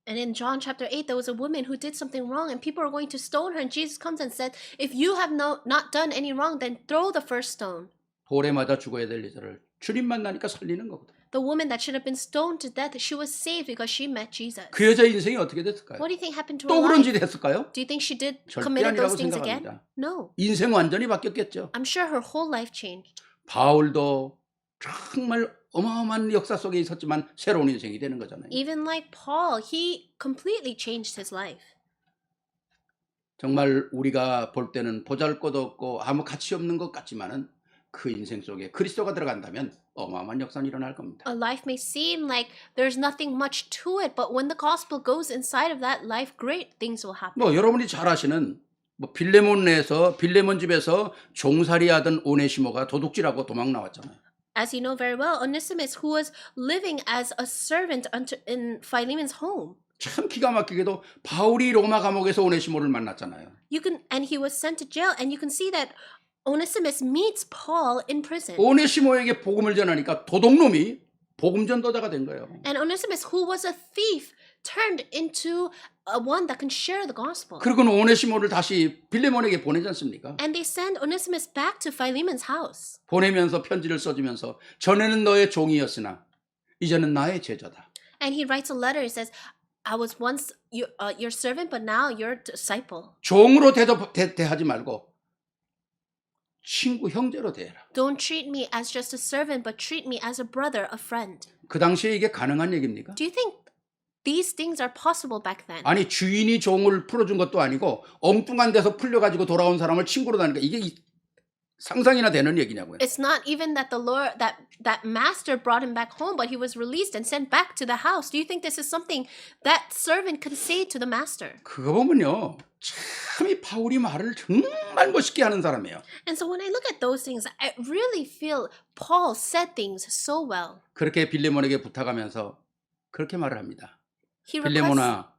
And in John chapter 8, there was a woman who did something wrong and people were going to stone her. And Jesus comes and said, if you have not done any wrong, then throw the first stone. 돌에 맞아 죽어야 될 여자를 주님 만나니까 살리는 거거든. The woman that should have been stoned to death, she was saved because she met Jesus. 그 여자 인생이 어떻게 됐을까요? What do you think happened to 또 her 그런 life? 짓 했을까요? Do you think she did 절대 committed 아니라고 those things again? 생각합니다. No. 인생 완전히 바뀌었겠죠. I'm sure her whole life changed. 바울도 정말 어마어마한 역사 속에 있었지만 새로운 인생이 되는 거잖아요. Even like Paul, he completely changed his life. 정말 우리가 볼 때는 보잘것없고 아무 가치 없는 것 같지만은 그 인생 속에 그리스도가 들어간다면 어마어마한 역사는 일어날 겁니다. A life may seem like there's nothing much to it, but when the gospel goes inside of that life, great things will happen. 뭐 여러분이 잘 아시는 빌레몬 집에서 종살이하던 오네시모가 도둑질하고 도망 나왔잖아요. As you know very well, Onesimus, who was living as a servant in Philemon's home, 참 기가 막히게도 바울이 로마 감옥에서 오네시모를 만났잖아요. and he was sent to jail, and you can see that Onesimus meets Paul in prison. 오네시모에게 복음을 전하니까 도둑놈이 복음 전도자가 된 거예요. And Onesimus, who was a thief, turned into one that can share the gospel. 그리고 오네시모를 다시 빌레몬에게 보내지 않습니까? And they send Onesimus back to Philemon's house. 보내면서 편지를 써주면서 전에는 너의 종이었으나 이제는 나의 제자다. And he writes a letter. He says, I was once your servant, but now you're disciple. 종으로 대하지 말고 친구 형제로 대해라. Don't treat me as just a servant, but treat me as a brother, a friend. 그 당시에 이게 가능한 얘기입니까? Do you think these things are possible back then? 아니 주인이 종을 풀어준 것도 아니고 엉뚱한 데서 풀려가지고 돌아온 사람을 친구로 다니까 이게 상상이나 되는 얘기냐고요. It's not even that the Lord that master brought him back home, but he was released and sent back to the house. Do you think this is something that servant could say to the master? 그거 보면요, 참 이 바울이 말을 정말 멋있게 하는 사람이에요. And so when I look at those things, I really feel Paul said things so well. 그렇게 빌레몬에게 부탁하면서 그렇게 말을 합니다. He requests, 빌레몬아,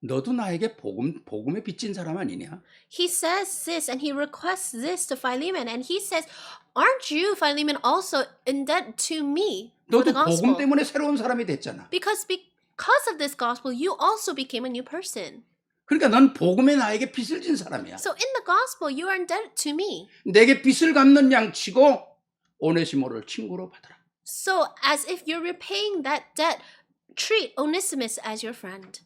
너도 나에게 복음에 빚진 사람 아니냐? he says this and he requests this to Philemon, and he says, aren't you, Philemon, also in debt to me for the 너도 복음 gospel? 때문에 새로운 사람이 됐잖아. Because of this gospel, you also became a new person. 그러니까 넌 복음에 나에게 빚을 진 사람이야. So in the gospel, you are in debt to me. 내게 빚을 갚는 양치고 오네시모를 친구로 받아라. So as if you're repaying that debt, treat Onesimus as your friend.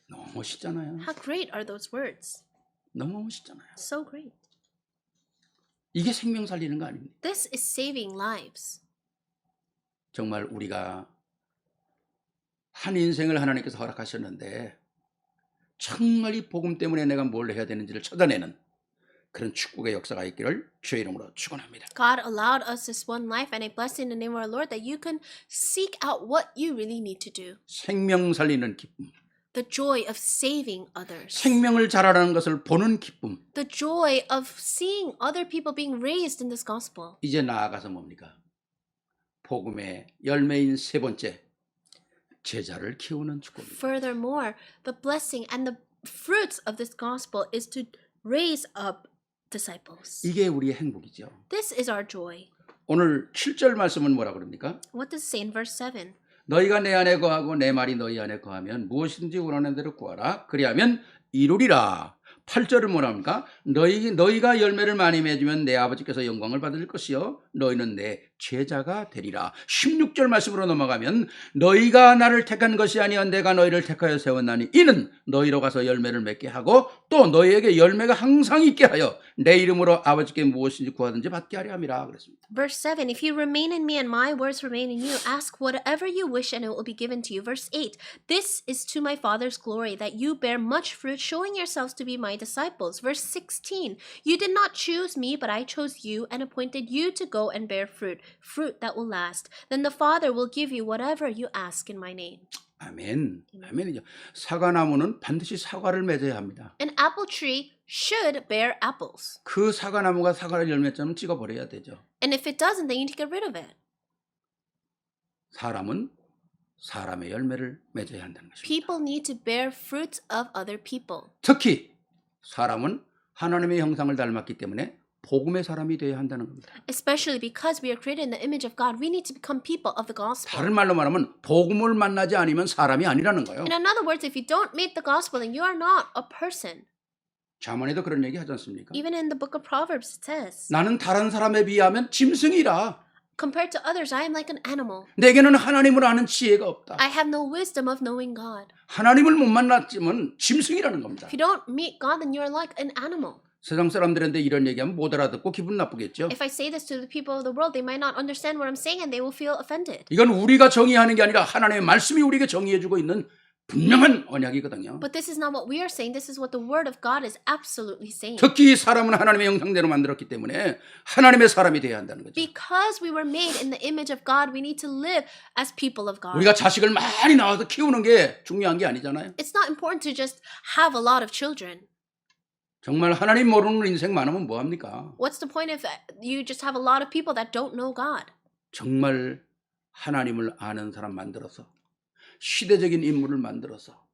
너무 멋있잖아요. How great are those words? 너무 멋있잖아요. So great. 이게 생명 살리는 거 아닙니까? This is saving lives. 정말 우리가 한 인생을 하나님께서 허락하셨는데 정말 이 복음 때문에 내가 뭘 해야 되는지를 찾아내는 그런 축복의 역사가 있기를 주의 이름으로 축원합니다. God allowed us this one life, and I bless in the name of our Lord that you can seek out what you really need to do. 생명 살리는 기쁨, The joy of saving others. 생명을 자라라는 것을 보는 기쁨. The joy of seeing other people being raised in this gospel. 이제 나아가서 뭡니까? 복음의 열매인 세 번째, 제자를 키우는 축복입니다. Furthermore, the blessing and the fruits of this gospel is to raise up disciples. 이게 우리의 행복이죠. This is our joy. 오늘 7절 말씀은 뭐라 그럽니까? What does it say in verse 7? 너희가 내 안에 거하고 내 말이 너희 안에 거하면 무엇이든지 원하는 대로 구하라. 그리하면 이루리라. 8절은 뭐랍니까? 너희가 열매를 많이 맺으면 내 아버지께서 영광을 받을 것이요 너희는 내 제자가 되리라. 16절 말씀으로 넘어가면 너희가 나를 택한 것이 아니여 내가 너희를 택하여 세웠나니 이는 너희로 가서 열매를 맺게 하고 또 너희에게 열매가 항상 있게 하여 내 이름으로 아버지께 무엇인지 구하든지 받게 하려 함이라 그랬습니다. Verse 7, if you remain in me and my words remain in you, ask whatever you wish and it will be given to you. Verse 8, this is to my Father's glory, that you bear much fruit, showing yourselves to be my disciples. Verse 16, you did not choose me, but I chose you and appointed you to go and bear fruit, fruit that will last. Then the Father will give you whatever you ask in my name. 아멘. 아멘이죠. 사과나무는 반드시 사과를 맺어야 합니다. An apple tree should bear apples. 그 사과나무가 사과를 열매처럼 찍어버려야 되죠. And if it doesn't, then you need to get rid of it. 사람은 사람의 열매를 맺어야 한다는 것입니다. People need to bear fruits of other people. 특히 사람은 하나님의 형상을 닮았기 때문에 복음의 사람이 되어야 한다는 겁니다. Especially because we are created in the image of God, we need to become people of the gospel. 다른 말로 말하면 복음을 만나지 않으면 사람이 아니라는 거예요. In other words, if you don't meet the gospel, then you are not a person. 잠언에도 그런 얘기 하지 않습니까? Even in the book of Proverbs, it says, 나는 다른 사람에 비하면 짐승이라. compared to others, I am like an animal. 내게는 하나님을 아는 지혜가 없다. I have no wisdom of knowing God. 하나님을 못 만났지만 짐승이라는 겁니다. If you don't meet God, then you are like an animal. 세상 사람들한테 이런 얘기하면 못 알아듣고 기분 나쁘겠죠. If I say this to the people of the world, they might not understand what I'm saying and they will feel offended. 이건 우리가 정의하는 게 아니라 하나님의 말씀이 우리에게 정의해주고 있는 분명한 언약이거든요. But this is not what we are saying. This is what the word of God is absolutely saying. 특히 사람은 하나님의 형상대로 만들었기 때문에 하나님의 사람이 되어야 한다는 거죠. Because we were made in the image of God, we need to live as people of God. 우리가 자식을 많이 낳아서 키우는 게 중요한 게 아니잖아요. It's not important to just have a lot of children. 정말 하나님 모르는 인생 많으면 뭐합니까? What's the point if you just have a lot of people that don't know God? 정말 하나님을 아는 사람 만들어서 시대적인 인물을 만들어서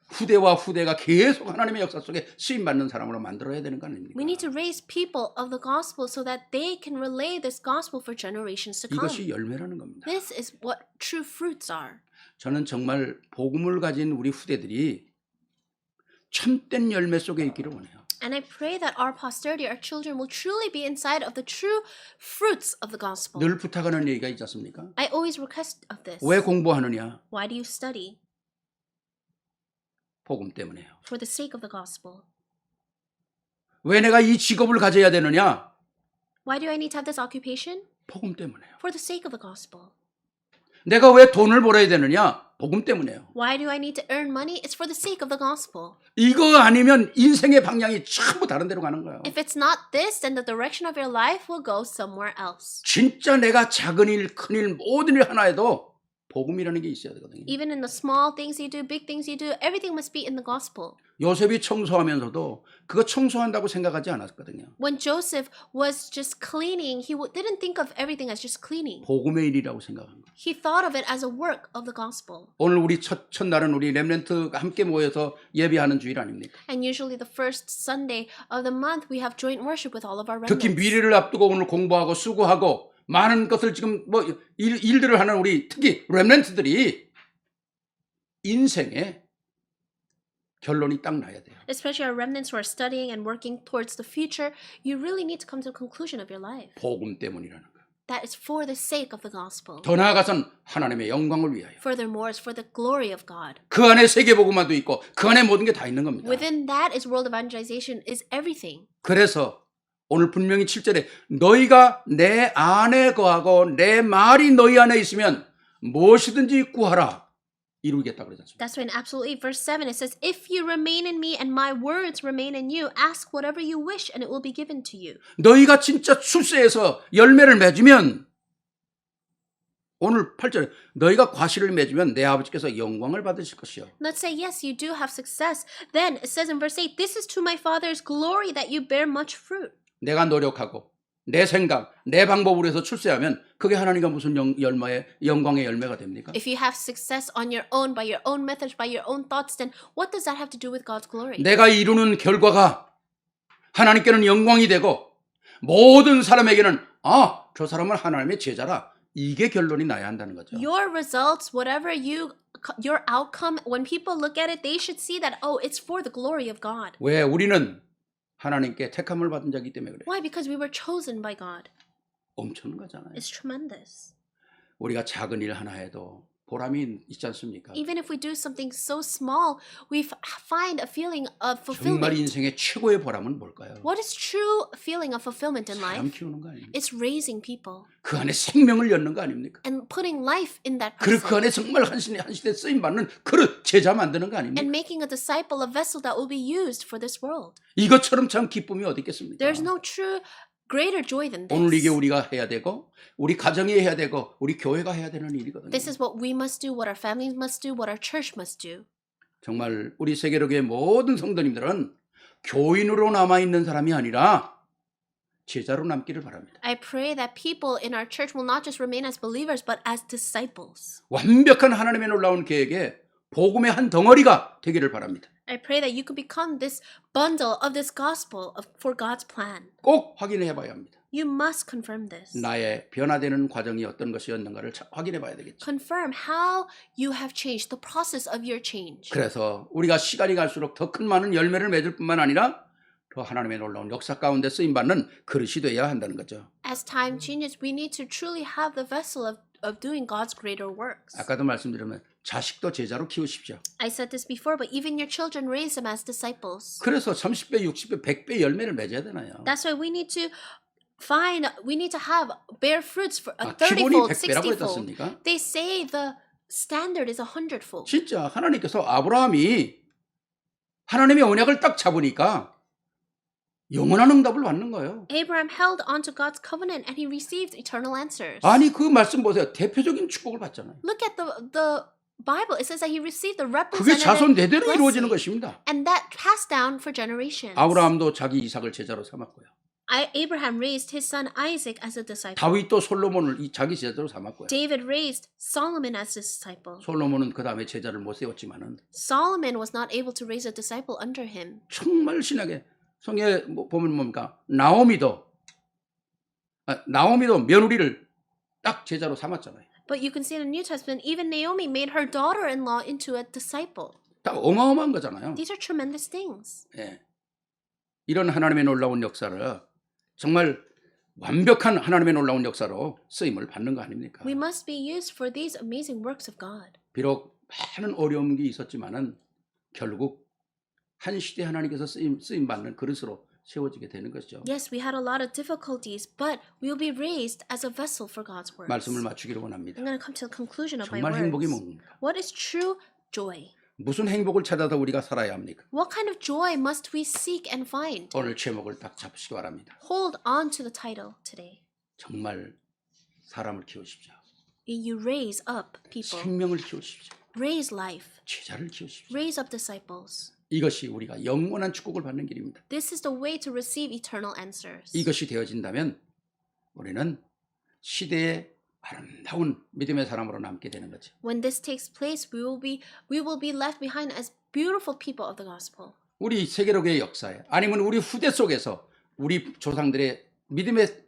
후대와 후대가 계속 하나님의 역사 속에 쓰임받는 사람으로 만들어야 되는 거 아닙니까? We need to raise people of the gospel so that they can relay this gospel for generations to come. 이것이 열매라는 겁니다. This is what true fruits are. 저는 정말 복음을 가진 우리 후대들이 참된 열매 속에 있기를 원해요. And I pray that our posterity, our children, will truly be inside of the true fruits of the gospel. 늘 부탁하는 얘기가 있지 않습니까? I always request of this. 왜 공부하느냐? Why do you study? 복음 때문에요. For the sake of the gospel. 왜 내가 이 직업을 가져야 되느냐? Why do I need to have this occupation? 복음 때문에요. For the sake of the gospel. 내가 왜 돈을 벌어야 되느냐? 복음 때문에요. Why do I need to earn money? It's for the sake of the gospel. 이거 아니면 인생의 방향이 전부 다른 데로 가는 거예요. If it's not this, then the direction of your life will go somewhere else. 진짜 내가 작은 일, 큰 일, 모든 일 하나에도 복음이라는 게 있어야 되거든요. Even in the small things you do, big things you do, everything must be in the gospel. 요셉이 청소하면서도 그거 청소한다고 생각하지 않았거든요. When Joseph was just cleaning, he didn't think of everything as just cleaning. 복음의 일이라고 생각한 거예요. He thought of it as a work of the gospel. 오늘 우리 첫날은 우리 렘넌트가 함께 모여서 예배하는 주일 아닙니까? And usually the first Sunday of the month, we have joint worship with all of our 특히 remnants. 미래를 앞두고 오늘 공부하고 수고하고 많은 것을 지금 일들을 하는 우리 특히 렘넌트들이 인생의 결론이 딱 나야 돼요. Especially our remnants who are studying and working towards the future, you really need to come to the conclusion of your life. 복음 때문이라는 거예요. That is for the sake of the gospel. 더 나아가선 하나님의 영광을 위하여. Furthermore, it's for the glory of God. 그 안에 세계복음화도 있고 그 안에 모든 게 다 있는 겁니다. Within that is world evangelization, is everything. 그래서 오늘 분명히 7절에 너희가 내 안에 거하고 내 말이 너희 안에 있으면 무엇이든지 구하라. 이루겠다 그러지 않습니까? That's why in Absolute 8 verse 7 it says, if you remain in me and my words remain in you, ask whatever you wish and it will be given to you. 너희가 진짜 출세해서 열매를 맺으면 오늘 8절에 너희가 과실을 맺으면 내 아버지께서 영광을 받으실 것이요. Let's say, yes, you do have success. Then it says in verse 8, this is to my Father's glory that you bear much fruit. 내가 노력하고 내 생각, 내 방법으로 해서 출세하면 그게 하나님과 무슨 영광의 열매가 됩니까? If you have success on your own, by your own methods, by your own thoughts, then what does that have to do with God's glory? 내가 이루는 결과가 하나님께는 영광이 되고 모든 사람에게는 아, 저 사람은 하나님의 제자라. 이게 결론이 나야 한다는 거죠. Your results, whatever your outcome, when people look at it, they should see that, oh, it's for the glory of God. 왜 우리는 하나님께 택함을 받은 자이기 때문에 그래요. Why? Because we were chosen by God. 엄청나잖아요. It's tremendous. 우리가 작은 일 하나 해도 보람이 있지 않습니까? Even if we do something so small, we find a feeling of 정말 fulfillment. 인생의 최고의 보람은 뭘까요? What is true feeling of fulfillment in 사람 life? 키우는 거 아닙니까? It's raising people 그 안에 생명을 엿는 거 아닙니까? and putting life in that 그리고 그 person 안에 정말 한 시대 쓰임 받는 그릇 제자 만드는 거 아닙니까? and making a disciple, a vessel that will be used for this world. 이것처럼 참 기쁨이 어디 있겠습니까? There's no true greater joy than 오늘 이게 this. 우리가 해야 되고 우리 가정이 해야 되고 우리 교회가 해야 되는 일이거든요. This is what we must do, what our families must do, what our church must do. 정말 우리 세계로교의 모든 성도님들은 교인으로 남아있는 사람이 아니라 제자로 남기를 바랍니다. I pray that people in our church will not just remain as believers, but as disciples. 완벽한 하나님의 놀라운 계획에 복음의 한 덩어리가 되기를 바랍니다. I pray that you could become this bundle of this gospel for God's plan. 꼭 확인해 봐야 합니다. You must confirm this. 나의 변화되는 과정이 어떤 것이었는가를 확인해 봐야 되겠죠. Confirm how you have changed, the process of your change. 그래서 우리가 시간이 갈수록 더 큰 많은 열매를 맺을 뿐만 아니라 더 하나님의 놀라운 역사 가운데 쓰임받는 그릇이 되어야 한다는 거죠. As time changes, we need to truly have the vessel of doing God's greater works. 아까도 말씀드리면 자식도 제자로 키우십시오. I said this before, but even your children, raise them as disciples. 그래서 30배, 60배, 100배 열매를 맺어야 되나요? That's why we need to bear fruits for a 기본이 30-fold, 100배라고 60-fold. 했었습니까? They say the standard is 100-fold. 진짜 하나님께서 아브라함이 하나님의 언약을 딱 잡으니까 영원한 응답을 받는 거예요. Abraham held onto God's covenant and he received eternal answers. 아니 그 말씀 보세요. 대표적인 축복을 받잖아요. Look at the Bible. It says that he received the 그게 자손 representative 대대로 이루어지는 blessing. 것입니다. And that passed down for generations. 아브라함도 자기 이삭을 제자로 삼았고요. Abraham raised his son Isaac as a disciple. 다윗도 솔로몬을 자기 제자로 삼았고요. David raised Solomon as his disciple. 솔로몬은 그 다음에 제자를 못 세웠지만은 Solomon was not able to raise a disciple under him. 정말 신하게 성경에 보면 뭡니까? 나오미도 며느리를 딱 제자로 삼았잖아요. But you can see in the New Testament, even Naomi made her daughter-in-law into a disciple. 다 어마어마한 거잖아요. These are tremendous things. 예. 이런 하나님의 놀라운 역사를 정말 완벽한 하나님의 놀라운 역사로 쓰임을 받는 거 아닙니까? We must be used for these amazing works of God. 비록 많은 어려움이 있었지만은 결국 한 시대 하나님께서 쓰임 받는 그릇으로 세워지게 되는 것이죠. Yes, we had a lot of difficulties, but we will be raised as a vessel for God's works. 말씀을 마치기를 원합니다. I'm going to come to the conclusion of my 정말 행복이 words. 뭡니까? What is true joy? 무슨 행복을 찾아서 우리가 살아야 합니까? What kind of joy must we seek and find? 오늘 제목을 딱 잡으시기 바랍니다. Hold on to the title today. 정말 사람을 키우십시오. You raise up people. 생명을 키우십시오. Raise life. 제자를 키우십시오. Raise up disciples. 이것이 우리가 영원한 축복을 받는 길입니다. This is the way to receive eternal answers. 이것이 되어진다면 우리는 시대의 아름다운 믿음의 사람으로 남게 되는 거죠. When this takes place, we will be left behind as beautiful people of the gospel. 우리 세계로교의 역사에 아니면 우리 후대 속에서 우리 조상들의 믿음의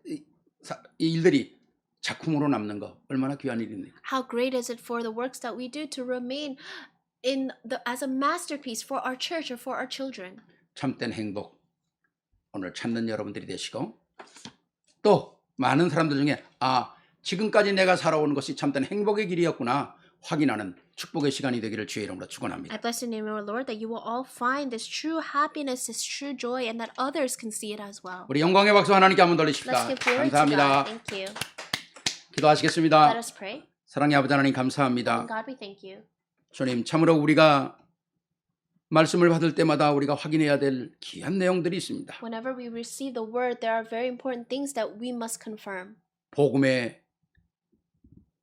일들이 작품으로 남는 거 얼마나 귀한 일입니까? How great is it for the works that we do to remain as a masterpiece for our church or for our children. 참된 행복 오늘 찾는 여러분들이 되시고 또 많은 사람들 중에 지금까지 내가 살아오는 것이 참된 행복의 길이었구나 확인하는 축복의 시간이 되기를 주의 이름으로 축원합니다. I bless the name of our Lord that you will all find this true happiness, this true joy, and that others can see it as well. 우리 영광의 박수 하나님께 한번 Let's 돌리십시다. give glory to 감사합니다. God. Thank you. 기도하시겠습니다. Let us pray. 사랑의 아버지 하나님 감사합니다. God, we thank you. 주님, 참으로 우리가 말씀을 받을 때마다 우리가 확인해야 될 귀한 내용들이 있습니다. Whenever we receive the word, there are very important things that we must confirm. 복음에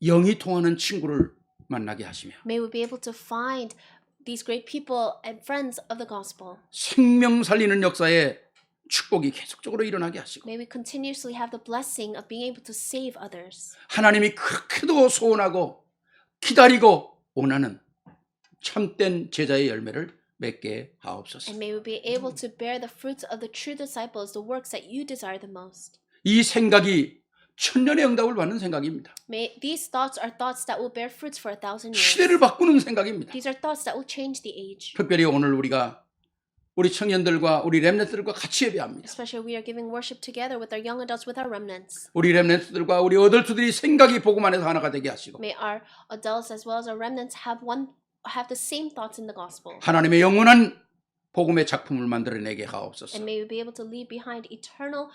영이 통하는 친구를 만나게 하시며 May we be able to find these great people and friends of the gospel. 생명 살리는 역사에 축복이 계속적으로 일어나게 하시고 May we continuously have the blessing of being able to save others. 하나님이 그렇게도 소원하고 기다리고 원하는 참된 제자의 열매를 맺게 하옵소서. And may we be able to bear the fruits of the true disciples, the works that you desire the most. 이 생각이 천년의 응답을 받는 생각입니다. May these thoughts are thoughts that will bear fruits for 1,000 years. 시대를 바꾸는 생각입니다. These are thoughts that will change the age. 특별히 오늘 우리가 우리 청년들과 우리 렘넌트들과 같이 예배합니다. Especially we are giving worship together with our young adults, with our remnants. 우리 렘넌트들과 우리 어덜트들이 생각이 복음 안에서 하나가 되게 하시고 May our adults as well as our remnants have the same thoughts in the gospel. 하나님의 영원한 복음의 작품을 만들어내게 하옵소서. And may we be able to leave behind eternal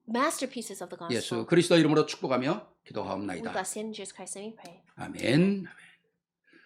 masterpieces of the gospel. 예수 그리스도 이름으로 축복하며 We 기도하옵나이다. bless you in Jesus Christ's name we pray. 아멘.